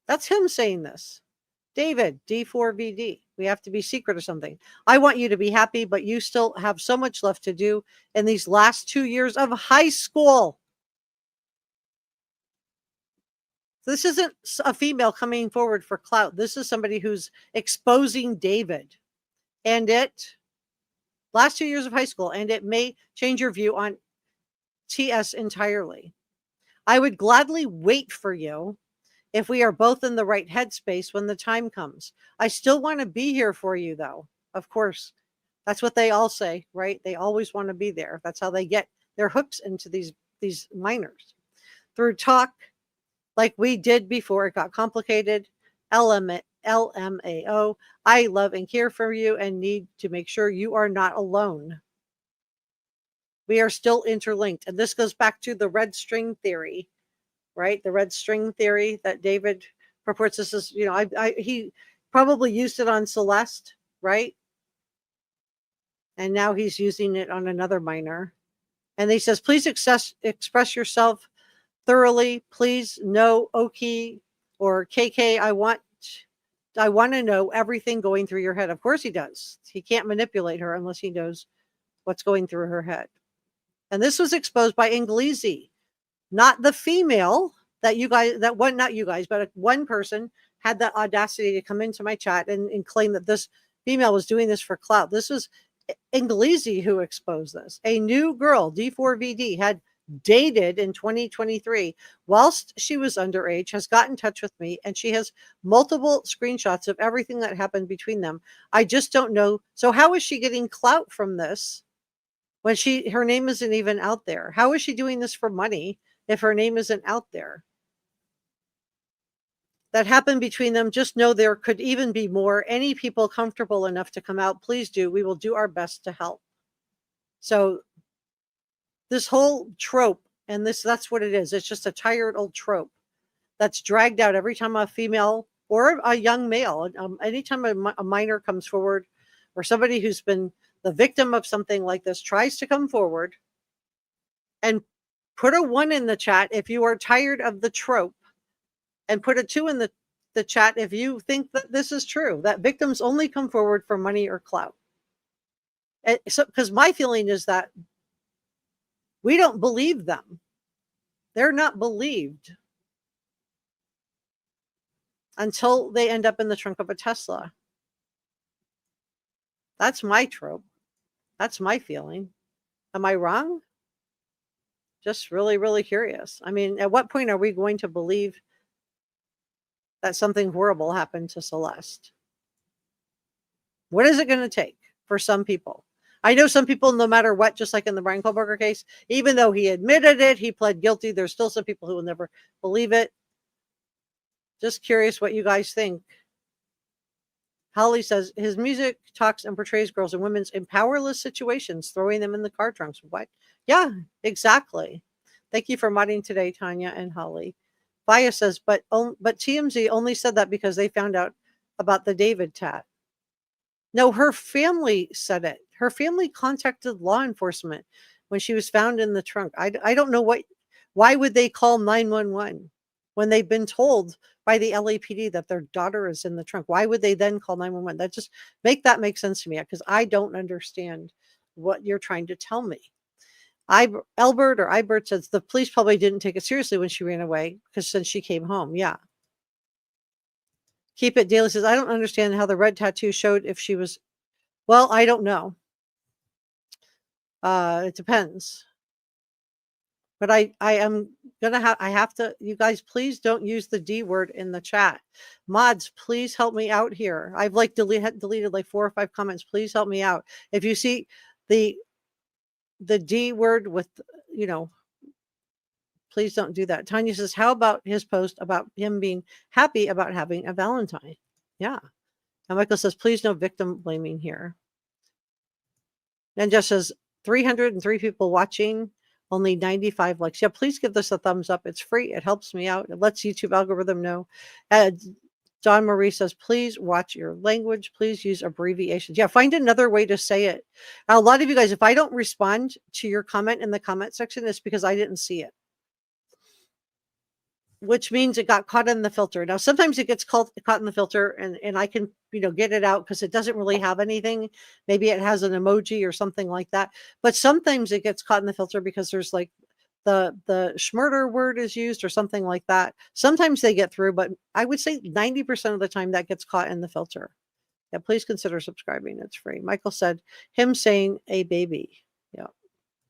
That's him saying this. David, D4VD. We have to be secret or something. I want you to be happy, but you still have so much left to do in these last 2 years of high school. This isn't a female coming forward for clout. This is somebody who's exposing David. And last 2 years of high school, and it may change your view on TS entirely. I would gladly wait for you if we are both in the right headspace when the time comes. I still want to be here for you, though. Of course, that's what they all say, right? They always want to be there. That's how they get their hooks into these minors. Through talk, like we did before it got complicated. LMAO, I love and care for you and need to make sure you are not alone. We are still interlinked. And this goes back to the red string theory, right? The red string theory that David purports. This is, he probably used it on Celeste, right? And now he's using it on another minor. And he says, please express yourself thoroughly. Please, no Oki or KK. I want to know everything going through your head. Of course he does. He can't manipulate her unless he knows what's going through her head. And this was exposed by Inglesi, not the female that you guys, not you guys, but one person had the audacity to come into my chat and claim that this female was doing this for clout. This was Inglesi who exposed this. A new girl, D4VD, had dated in 2023 whilst she was underage, has got in touch with me, and she has multiple screenshots of everything that happened between them. I just don't know. So how is she getting clout from this when her name isn't even out there? How is she doing this for money if her name isn't out there? That happened between them. Just know there could even be more. Any people comfortable enough to come out, please do. We will do our best to help. So this whole trope, and that's what it is. It's just a tired old trope that's dragged out every time a female or a young male, anytime a minor comes forward, or somebody who's been the victim of something like this tries to come forward. And put a 1 in the chat if you are tired of the trope, and put a 2 in the chat if you think that this is true, that victims only come forward for money or clout. So, because my feeling is that we don't believe them. They're not believed until they end up in the trunk of a Tesla. That's my trope. That's my feeling. Am I wrong? Just really, really curious. I mean, at what point are we going to believe that something horrible happened to Celeste? What is it going to take for some people? I know some people, no matter what, just like in the Brian Kohlberger case, even though he admitted it, he pled guilty, there's still some people who will never believe it. Just curious what you guys think. Holly says, his music talks and portrays girls and women in powerless situations, throwing them in the car trunks. What? Yeah, exactly. Thank you for modding today, Tanya and Holly. Vaya says, but TMZ only said that because they found out about the David tat. No, her family said it. Her family contacted law enforcement when she was found in the trunk. I don't know why would they call 911 when they've been told by the LAPD that their daughter is in the trunk? Why would they then call 911? That just make sense to me, because I don't understand what you're trying to tell me. Albert says the police probably didn't take it seriously when she ran away, because since she came home. Yeah. Keep It Daily says, I don't understand how the red tattoo showed if she was, well, I don't know. It depends. But I am gonna have I have to you guys please don't use the D word in the chat. Mods, please help me out here. I've like deleted like 4 or 5 comments. Please help me out. If you see the D word with, you know, please don't do that. Tanya says, how about his post about him being happy about having a Valentine? Yeah. And Michael says, please no victim blaming here. And just says 303 people watching, only 95 likes. Yeah, please give this a thumbs up. It's free. It helps me out. It lets YouTube algorithm know. Don Marie says, please watch your language. Please use abbreviations. Yeah, find another way to say it. A lot of you guys, if I don't respond to your comment in the comment section, it's because I didn't see it, which means it got caught in the filter. Now, sometimes it gets caught in the filter and I can, get it out because it doesn't really have anything. Maybe it has an emoji or something like that. But sometimes it gets caught in the filter because there's like the schmurder word is used or something like that. Sometimes they get through, but I would say 90% of the time that gets caught in the filter. Yeah, please consider subscribing. It's free. Michael said, him saying a baby. Yeah.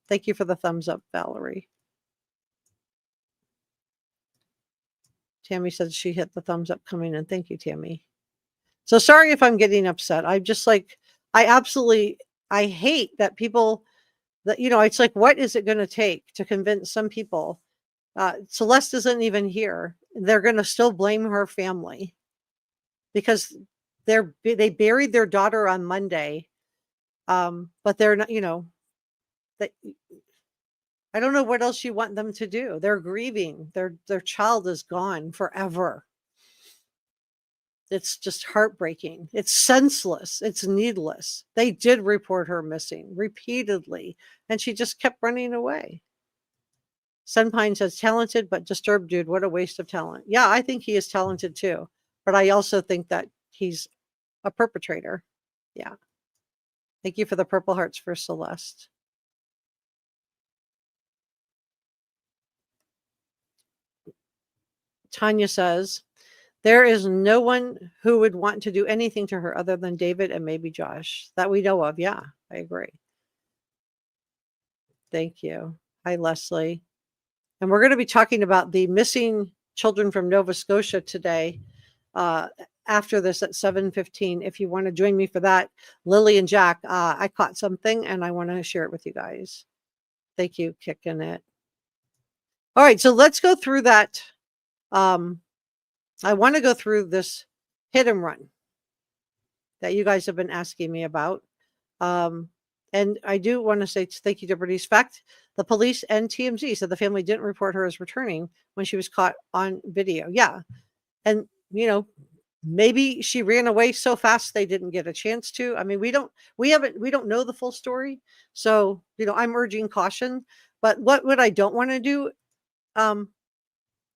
Thank you for the thumbs up, Valerie. Tammy said she hit the thumbs up coming in. Thank you, Tammy. So sorry if I'm getting upset. I'm just like, I hate that people that, it's like, what is it going to take to convince some people? Celeste isn't even here. They're going to still blame her family because they buried their daughter on Monday. But they're not, that I don't know what else you want them to do. They're grieving. Their child is gone forever. It's just heartbreaking. It's senseless. It's needless. They did report her missing repeatedly, and she just kept running away. Sunpine says, talented but disturbed dude. What a waste of talent. Yeah, I think he is talented too. But I also think that he's a perpetrator. Yeah. Thank you for the purple hearts for Celeste. Tanya says, there is no one who would want to do anything to her other than David and maybe Josh that we know of. Yeah, I agree. Thank you. Hi, Leslie. And we're going to be talking about the missing children from Nova Scotia today after this at 7:15. If you want to join me for that, Lily and Jack, I caught something and I want to share it with you guys. Thank you, kicking it. All right, so let's go through that. I want to go through this hit and run that you guys have been asking me about. And I do want to say thank you to Bernice. Fact, the police and TMZ said the family didn't report her as returning when she was caught on video. Yeah. And, maybe she ran away so fast they didn't get a chance to. I mean, we don't know the full story. So, I'm urging caution. But what I don't want to do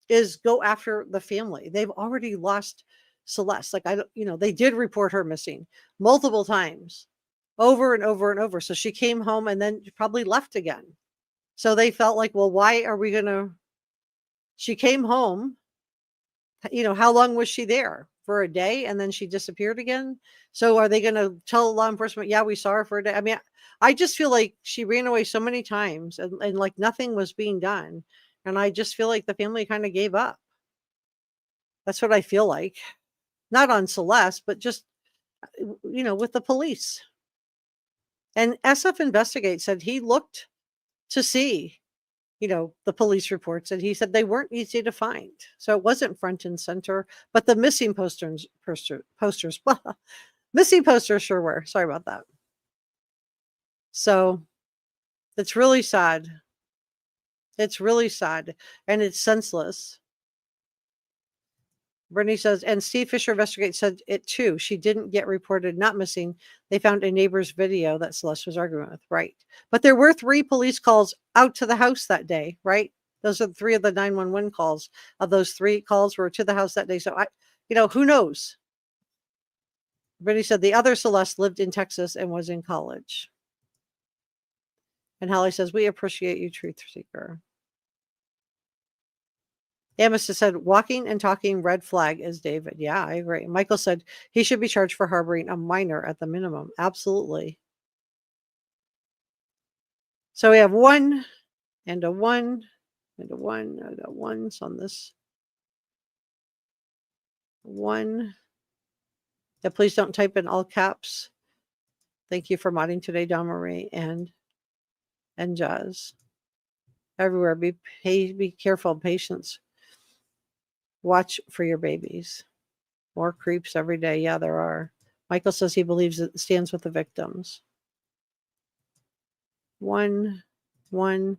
is go after the family. They've already lost Celeste. Like, they did report her missing multiple times, over and over and over. So she came home and then probably left again. So they felt like, well, why are we she came home, how long was she there? For a day, and then she disappeared again. So are they going to tell law enforcement, yeah, we saw her for a day? I mean, I just feel like she ran away so many times and like nothing was being done. And I just feel like the family kind of gave up. That's what I feel like. Not on Celeste, but just, with the police. And SF Investigate said he looked to see, the police reports, and he said they weren't easy to find. So it wasn't front and center, but the missing posters, missing posters sure were. Sorry about that. So it's really sad. It's really sad, and it's senseless. Brittany says, and Steve Fisher Investigate said it too. She didn't get reported not missing. They found a neighbor's video that Celeste was arguing with. Right. But there were 3 police calls out to the house that day, right? Those are 3 of the 911 calls. Of those 3 calls were to the house that day. So who knows? Brittany said the other Celeste lived in Texas and was in college. And Holly says, we appreciate you, truth seeker. Amos said, walking and talking red flag is David. Yeah, I agree. Michael said he should be charged for harboring a minor at the minimum. Absolutely. So we have 1 and a 1 and a 1. I got ones on this. 1. Yeah, please don't type in all caps. Thank you for modding today, Dawn Marie and Jazz. Everywhere, be careful, patience. Watch for your babies. More creeps every day. Yeah, there are. Michael says he believes it stands with the victims. 1, 1.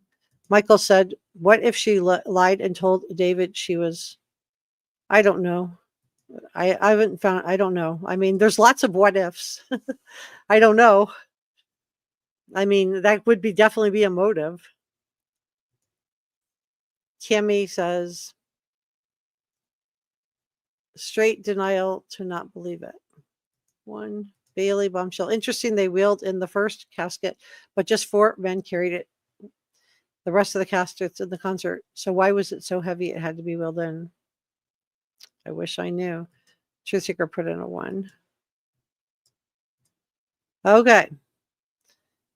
Michael said, what if she lied and told David she was, I don't know. I haven't found, I don't know. I mean, there's lots of what ifs. I don't know. I mean, that would definitely be a motive. Kimmy says, straight denial to not believe it. 1. Bailey bombshell. Interesting, they wheeled in the first casket, but just 4 men carried it. The rest of the caskets in the concert. So why was it so heavy it had to be wheeled in? I wish I knew. Truth Seeker put in a 1. Okay.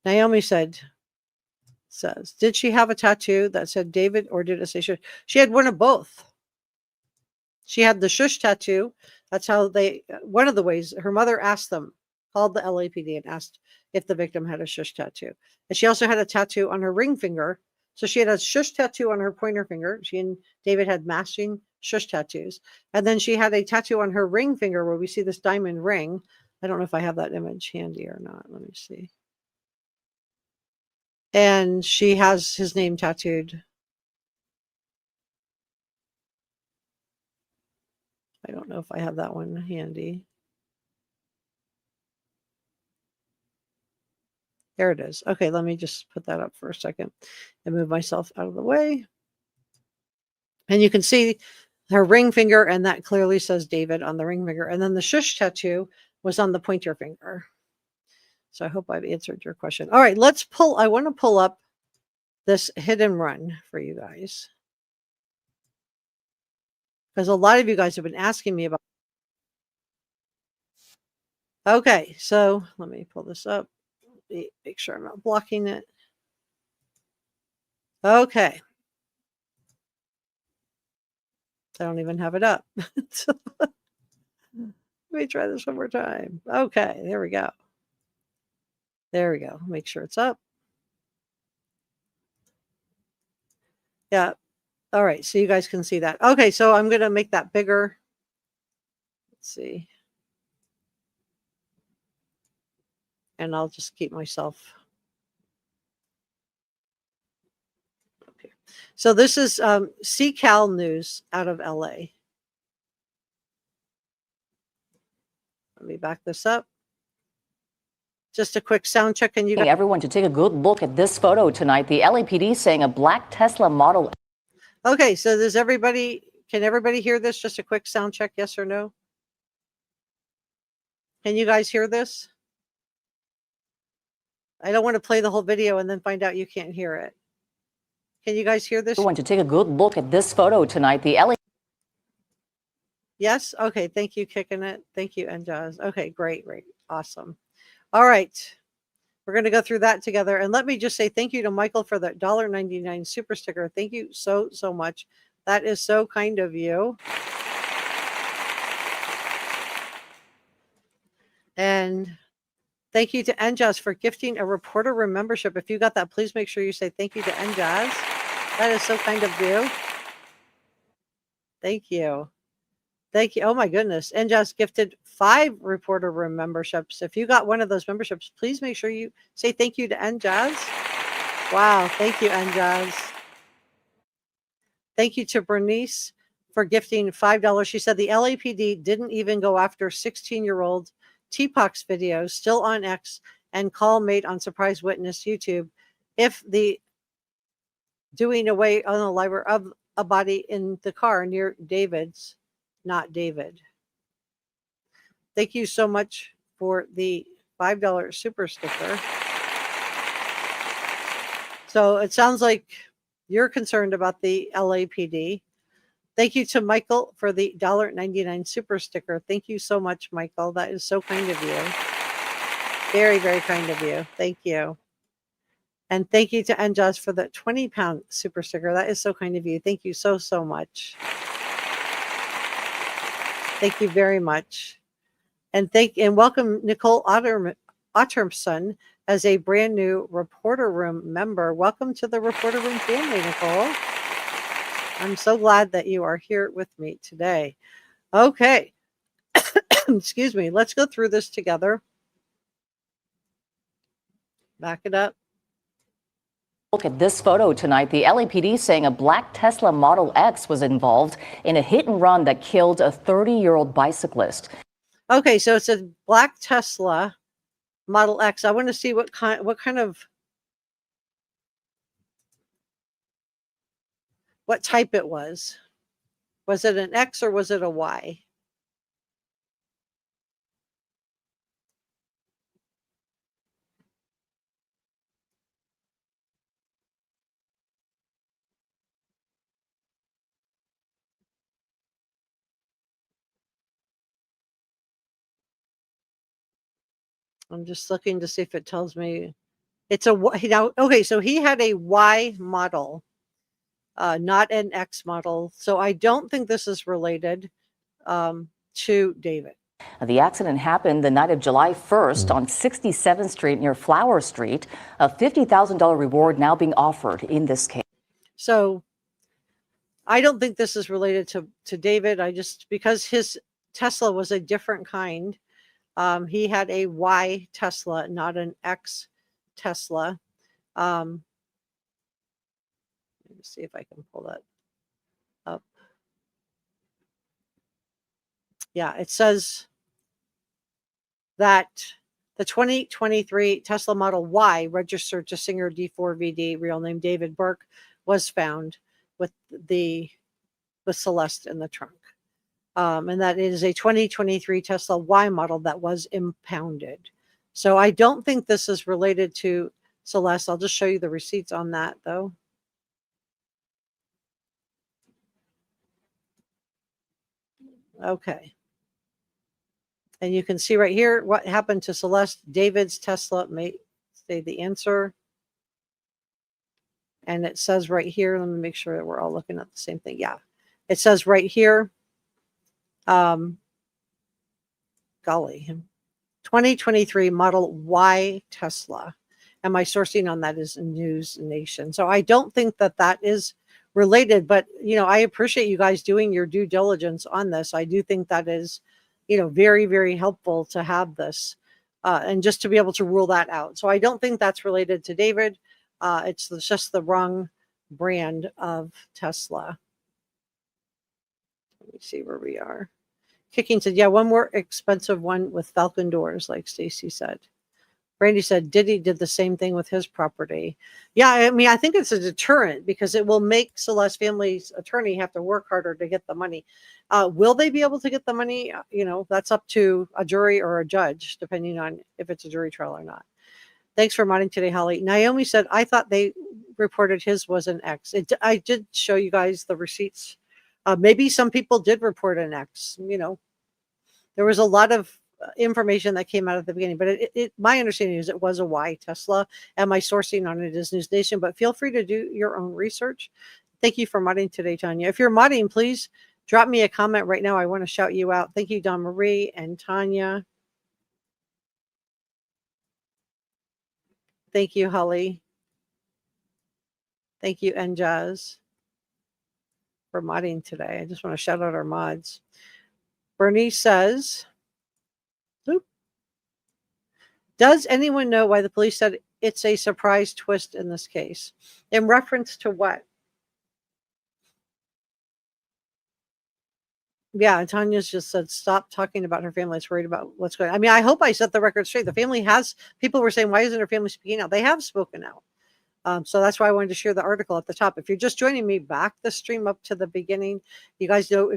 Naomi says, did she have a tattoo that said David or did it say Shhh? She had one of both. She had the Shhh tattoo. That's how one of the ways her mother asked them, called the LAPD and asked if the victim had a Shhh tattoo. And she also had a tattoo on her ring finger. So she had a Shhh tattoo on her pointer finger. She and David had matching Shhh tattoos. And then she had a tattoo on her ring finger where we see this diamond ring. I don't know if I have that image handy or not. Let me see. And she has his name tattooed. I don't know if I have that one handy. There it is. Okay, let me just put that up for a second and move myself out of the way. And you can see her ring finger, and that clearly says David on the ring finger. And then the Shhh tattoo was on the pointer finger. So I hope I've answered your question. All right, I want to pull up this hit and run for you guys, because a lot of you guys have been asking me about. Okay, so let me pull this up. Make sure I'm not blocking it. Okay. I don't even have it up. Let me try this one more time. Okay, there we go. There we go. Make sure it's up. Yeah. All right, so you guys can see that. Okay, so I'm going to make that bigger. Let's see. And I'll just keep myself. Okay. So this is CCAL news out of LA. Let me back this up. Just a quick sound check. And you guys. Everyone to take a good look at this photo tonight. The LAPD saying a black Tesla model. Okay, so can everybody hear this? Just a quick sound check, yes or no? Can you guys hear this? I don't want to play the whole video and then find out you can't hear it. Can you guys hear this? Everyone to take a good look at this photo tonight. The LA. Yes? Okay, thank you, Kicking It. Thank you, Njaz. Okay, great, awesome. All right, we're going to go through that together. And let me just say thank you to Michael for the $1.99 super sticker. Thank you so much. That is so kind of you. And thank you to Njaz for gifting a reporter room membership. If you got that, please make sure you say thank you to Njaz. That is so kind of you. Thank you. Thank you. Oh my goodness. Njaz gifted 5 reporter room memberships. If you got one of those memberships, please make sure you say thank you to Njaz. Wow. Thank you, Njaz. Thank you to Bernice for gifting $5. She said the LAPD didn't even go after 16-year-old TPOX videos still on X and call made on Surprise Witness YouTube. If the doing away on the library of a body in the car near David's, not David. Thank you so much for the $5 super sticker. So it sounds like you're concerned about the LAPD. Thank you to Michael for the $1.99 super sticker. Thank you so much, Michael. That is so kind of you. Very, very kind of you. Thank you. And thank you to NJOS for the 20-pound super sticker. That is so kind of you. Thank you so, so much. Thank you very much. And welcome Nicole Otterson as a brand new Reporter Room member. Welcome to the Reporter Room family, Nicole. I'm so glad that you are here with me today. Okay. Excuse me. Let's go through this together. Back it up. Look at this photo tonight. The LAPD saying a black Tesla Model X was involved in a hit and run that killed a 30-year-old bicyclist. Okay, so it's a black Tesla Model X. I want to see what type it was. Was it an X or was it a Y? I'm just looking to see if it tells me it's a now. Okay, so he had a Y model, not an X model. So I don't think this is related to David. The accident happened the night of July 1st on 67th Street near Flower Street. A $50,000 reward now being offered in this case. So I don't think this is related to David. Because his Tesla was a different kind. He had a Y Tesla, not an X Tesla. Let me see if I can pull that up. Yeah, it says that the 2023 Tesla Model Y registered to singer D4VD, real name David Burke, was found with Celeste in the trunk. And that is a 2023 Tesla Y model that was impounded. So I don't think this is related to Celeste. I'll just show you the receipts on that, though. Okay. And you can see right here what happened to Celeste. David's Tesla may say the answer. And it says right here, let me make sure that we're all looking at the same thing. Yeah. It says right here, golly, 2023 Model Y Tesla. And my sourcing on that is News Nation. So I don't think that is related, but, I appreciate you guys doing your due diligence on this. I do think that is, very, very helpful to have this and just to be able to rule that out. So I don't think that's related to David. It's just the wrong brand of Tesla. Let me see where we are. Kicking said, yeah, one more expensive one with Falcon doors, like Stacy said. Brandy said Diddy did the same thing with his property. Yeah, I mean, I think it's a deterrent because it will make Celeste family's attorney have to work harder to get the money. Will they be able to get the money? That's up to a jury or a judge, depending on if it's a jury trial or not. Thanks for modding today, Holly. Naomi said, I thought they reported his was an X. I did show you guys the receipts. Maybe some people did report an X. There was a lot of information that came out at the beginning, but my understanding is it was a Y Tesla, and my sourcing on it is News Nation. But feel free to do your own research. Thank you for modding today, Tanya. If you're modding, please drop me a comment right now. I want to shout you out. Thank you, Don Marie and Tanya. Thank you, Holly. Thank you, Njaz, for modding today. I just want to shout out our mods. Bernice says, does anyone know why the police said it's a surprise twist in this case? In reference to what? Yeah, Tanya's just said, stop talking about her family. It's worried about what's going on. I mean, I hope I set the record straight. The family people were saying, why isn't her family speaking out? They have spoken out. So that's why I wanted to share the article at the top. If you're just joining me, back the stream up to the beginning. You guys know,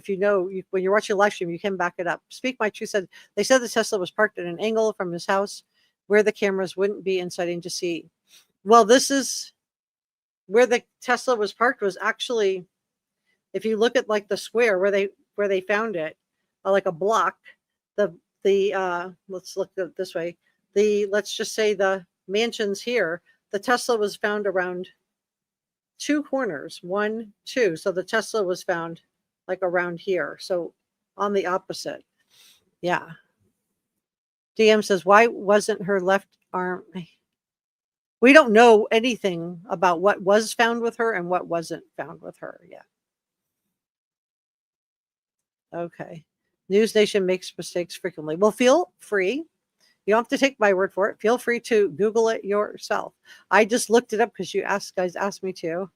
when you're watching a live stream, you can back it up. Speak My Truth said, they said the Tesla was parked at an angle from his house where the cameras wouldn't be inciting to see. Well, this is where the Tesla was parked was actually, if you look at like the square where they found it, like a block, let's look at it this way. Let's just say the mansion's here. the Tesla was found around 2 corners, 1, 2. So the Tesla was found like around here. So on the opposite. Yeah. DM says, why wasn't her left arm? We don't know anything about what was found with her and what wasn't found with her yet. Okay. News Nation makes mistakes frequently. Well, feel free. You don't have to take my word for it. Feel free to Google it yourself. I just looked it up because you guys asked me to,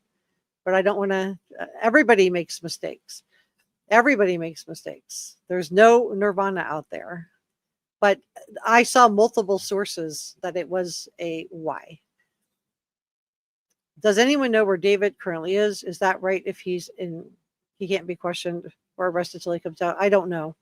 but I don't want to. Everybody makes mistakes. Everybody makes mistakes. There's no nirvana out there. But I saw multiple sources that it was a Y. Does anyone know where David currently is? Is that right? If he's in, he can't be questioned or arrested till he comes out. I don't know.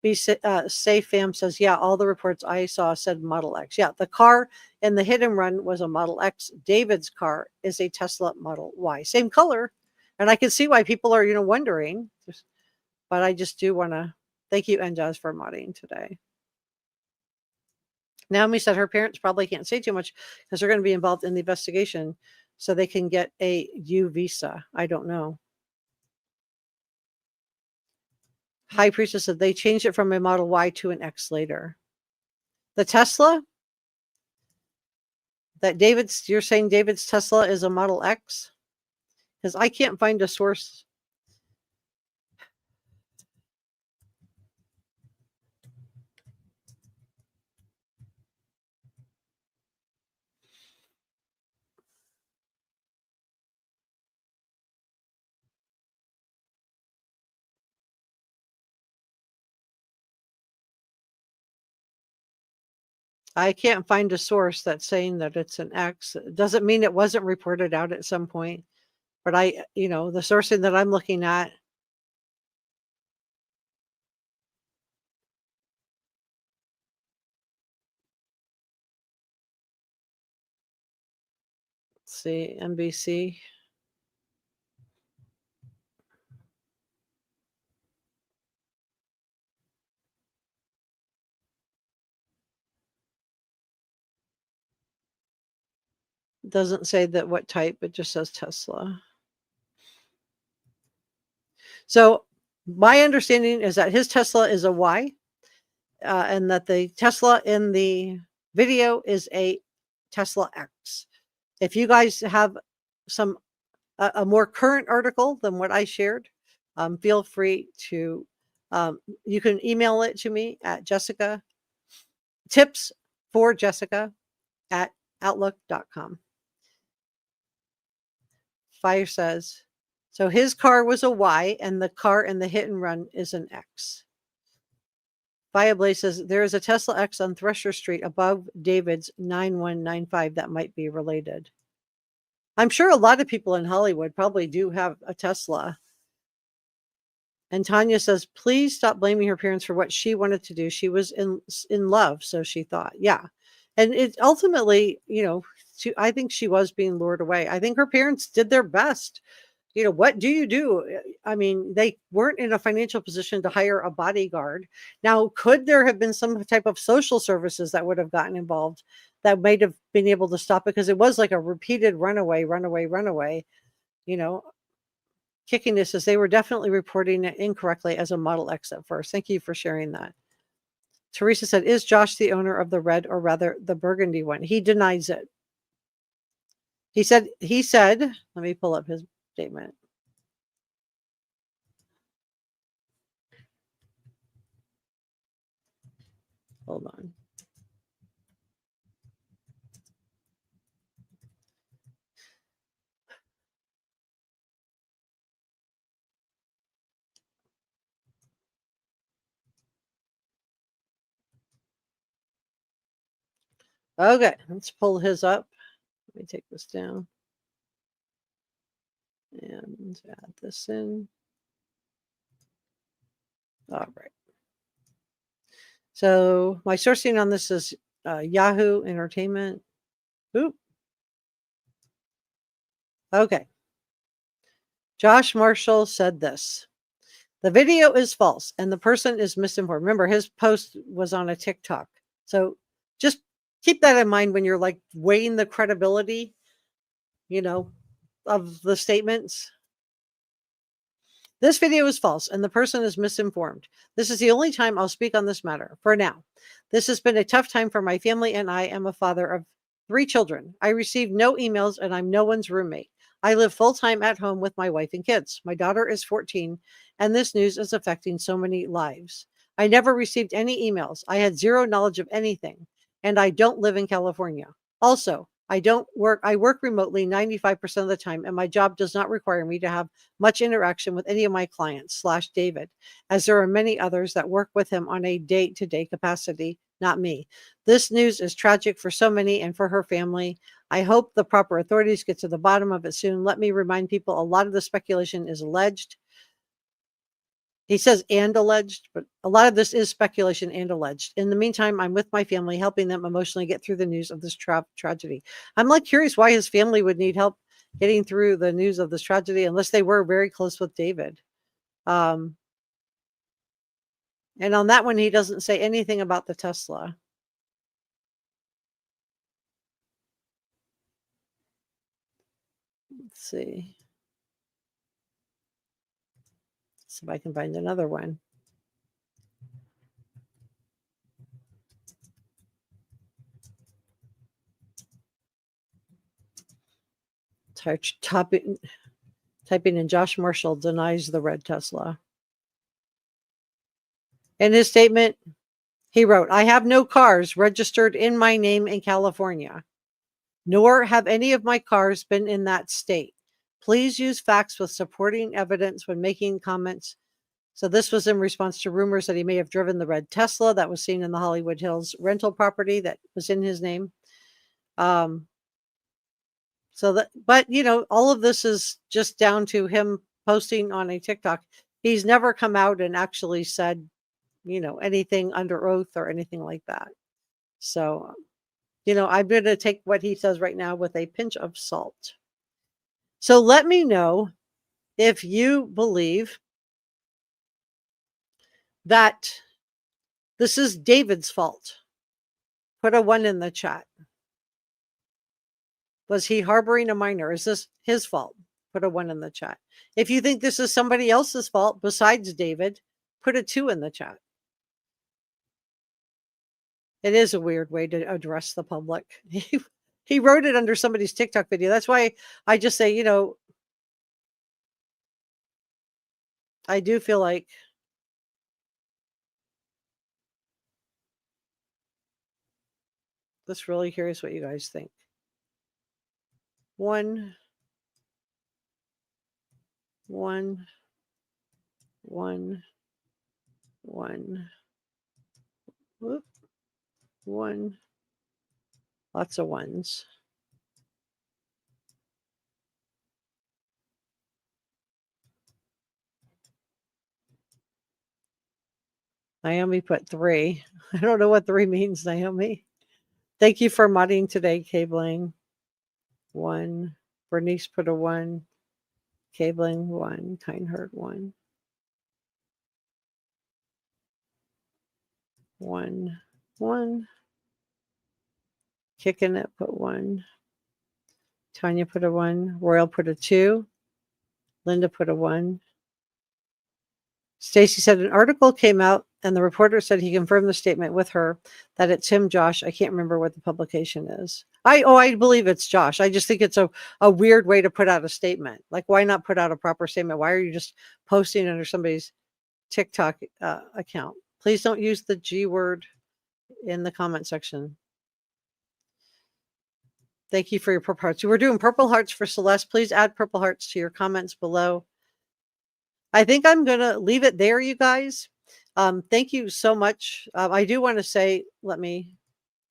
Be Safe Fam says, yeah, all the reports I saw said Model X. Yeah, the car in the hit and run was a Model X. David's car is a Tesla Model Y. Same color. And I can see why people are, wondering. But I just do want to thank you, Enjaz, for modding today. Naomi said her parents probably can't say too much because they're going to be involved in the investigation so they can get a U visa. I don't know. High Priestess said they changed it from a Model Y to an X later. The Tesla that you're saying David's Tesla is a Model X? Because I can't find a source. I can't find a source that's saying that it's an X. It doesn't mean it wasn't reported out at some point. But the sourcing that I'm looking at, let's see, NBC. Doesn't say that what type, it just says Tesla. So my understanding is that his Tesla is a Y, and that the Tesla in the video is a Tesla X. If you guys have a more current article than what I shared, feel free to, you can email it to me at tipsforjessica@outlook.com. Fire says, so his car was a Y and the car in the hit and run is an X. Fireblaze says, there is a Tesla X on Thresher Street above David's 9195 that might be related. I'm sure a lot of people in Hollywood probably do have a Tesla. And Tanya says, please stop blaming her parents for what she wanted to do. She was in love, so she thought. Yeah. And it ultimately, I think she was being lured away. I think her parents did their best. What do you do? I mean, they weren't in a financial position to hire a bodyguard. Now, could there have been some type of social services that would have gotten involved that might have been able to stop it? Because it was like a repeated runaway. Kicking this as they were definitely reporting it incorrectly as a Model X at first. Thank you for sharing that. Teresa said, is Josh the owner of the red or rather the burgundy one? He denies it. He said, let me pull up his statement. Hold on. Okay, let's pull his up. Let me take this down and add this in. All right. So my sourcing on this is Yahoo Entertainment. Oop. Okay. Josh Marshall said this. The video is false and the person is misinformed. Remember, his post was on a TikTok. So just keep that in mind when you're like weighing the credibility, of the statements. This video is false and the person is misinformed. This is the only time I'll speak on this matter. For now, this has been a tough time for my family and I am a father of 3 children. I received no emails and I'm no one's roommate. I live full-time at home with my wife and kids. My daughter is 14 and this news is affecting so many lives. I never received any emails. I had zero knowledge of anything and I don't live in California. Also, I work remotely 95% of the time and my job does not require me to have much interaction with any of my clients / David, as there are many others that work with him on a day-to-day capacity, not me. This news is tragic for so many and for her family. I hope the proper authorities get to the bottom of it soon. Let me remind people a lot of the speculation is alleged. He says and alleged, but a lot of this is speculation and alleged. In the meantime, I'm with my family, helping them emotionally get through the news of this tragedy. I'm like curious why his family would need help getting through the news of this tragedy, unless they were very close with David. And on that one, he doesn't say anything about the Tesla. Let's see. See if I can find another one. Typing in Josh Marshall denies the red Tesla. In his statement, he wrote, I have no cars registered in my name in California, nor have any of my cars been in that state. Please use facts with supporting evidence when making comments. So this was in response to rumors that he may have driven the red Tesla that was seen in the Hollywood Hills rental property that was in his name. But all of this is just down to him posting on a TikTok. He's never come out and actually said, anything under oath or anything like that. So, I'm going to take what he says right now with a pinch of salt. So let me know if you believe that this is David's fault. Put a 1 in the chat. Was he harboring a minor? Is this his fault? Put a 1 in the chat. If you think this is somebody else's fault besides David, put a 2 in the chat. It is a weird way to address the public. He wrote it under somebody's TikTok video. That's why I just say, I do feel like just really curious what you guys think. 1, 1, 1, 1. Whoop. 1. Lots of 1s. Naomi put 3. I don't know what 3 means, Naomi. Thank you for modding today, Cabling. 1. Bernice put a 1. Cabling 1. Kind Heart 1. 1. 1. Kicking it put 1. Tanya put a 1. Royal put a 2. Linda put a 1. Stacy said an article came out and the reporter said he confirmed the statement with her that it's him, Josh. I can't remember what the publication is. I believe it's Josh. I just think it's a weird way to put out a statement. Like, why not put out a proper statement? Why are you just posting under somebody's TikTok account? Please don't use the G word in the comment section. Thank you for your purple hearts. We're doing purple hearts for Celeste. Please add purple hearts to your comments below. I think I'm going to leave it there, you guys. Thank you so much. I do want to say, let me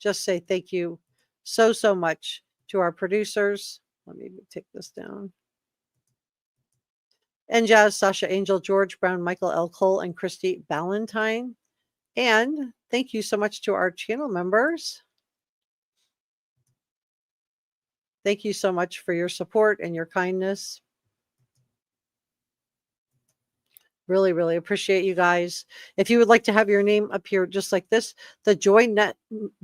just say thank you so much to our producers. Let me take this down. And Jazz, Sasha Angel, George Brown, Michael L. Cole, and Christy Ballantyne. And thank you so much to our channel members. Thank you so much for your support and your kindness. Really, really appreciate you guys. If you would like to have your name appear just like this, the join net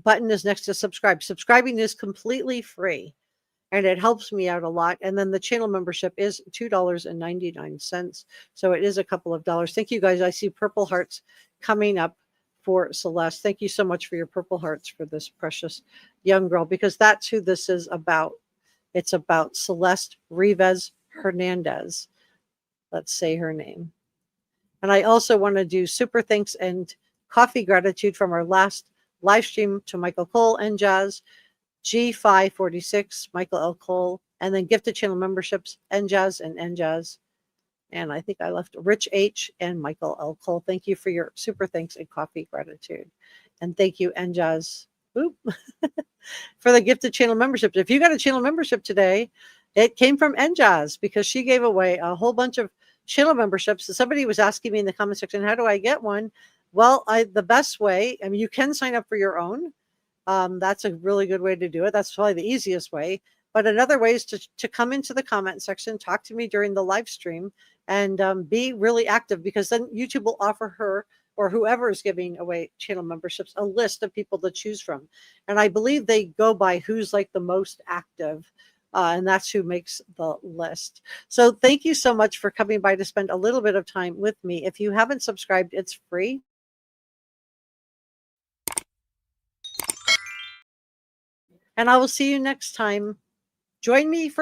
button is next to subscribe. Subscribing is completely free and it helps me out a lot. And then the channel membership is $2.99. So it is a couple of dollars. Thank you guys. I see purple hearts coming up for Celeste. Thank you so much for your purple hearts for this precious young girl, because that's who this is about. It's about Celeste Rivas Hernandez. Let's say her name. And I also want to do super thanks and coffee gratitude from our last live stream to Michael Cole and Jazz, G546, Michael L. Cole, and then gifted channel memberships, Njaz and Njaz. And I think I left Rich H and Michael L. Cole. Thank you for your super thanks and coffee gratitude. And thank you, Njaz, for the gifted channel memberships. If you got a channel membership today, it came from Njaz because she gave away a whole bunch of channel memberships. Somebody was asking me in the comment section, how do I get one? Well, the best way, I mean, you can sign up for your own. That's a really good way to do it. That's probably the easiest way. But another way is to come into the comment section, talk to me during the live stream, and be really active, because then YouTube will offer her or whoever is giving away channel memberships a list of people to choose from. And I believe they go by who's like the most active. And that's who makes the list. So thank you so much for coming by to spend a little bit of time with me. If you haven't subscribed, it's free. And I will see you next time. Join me for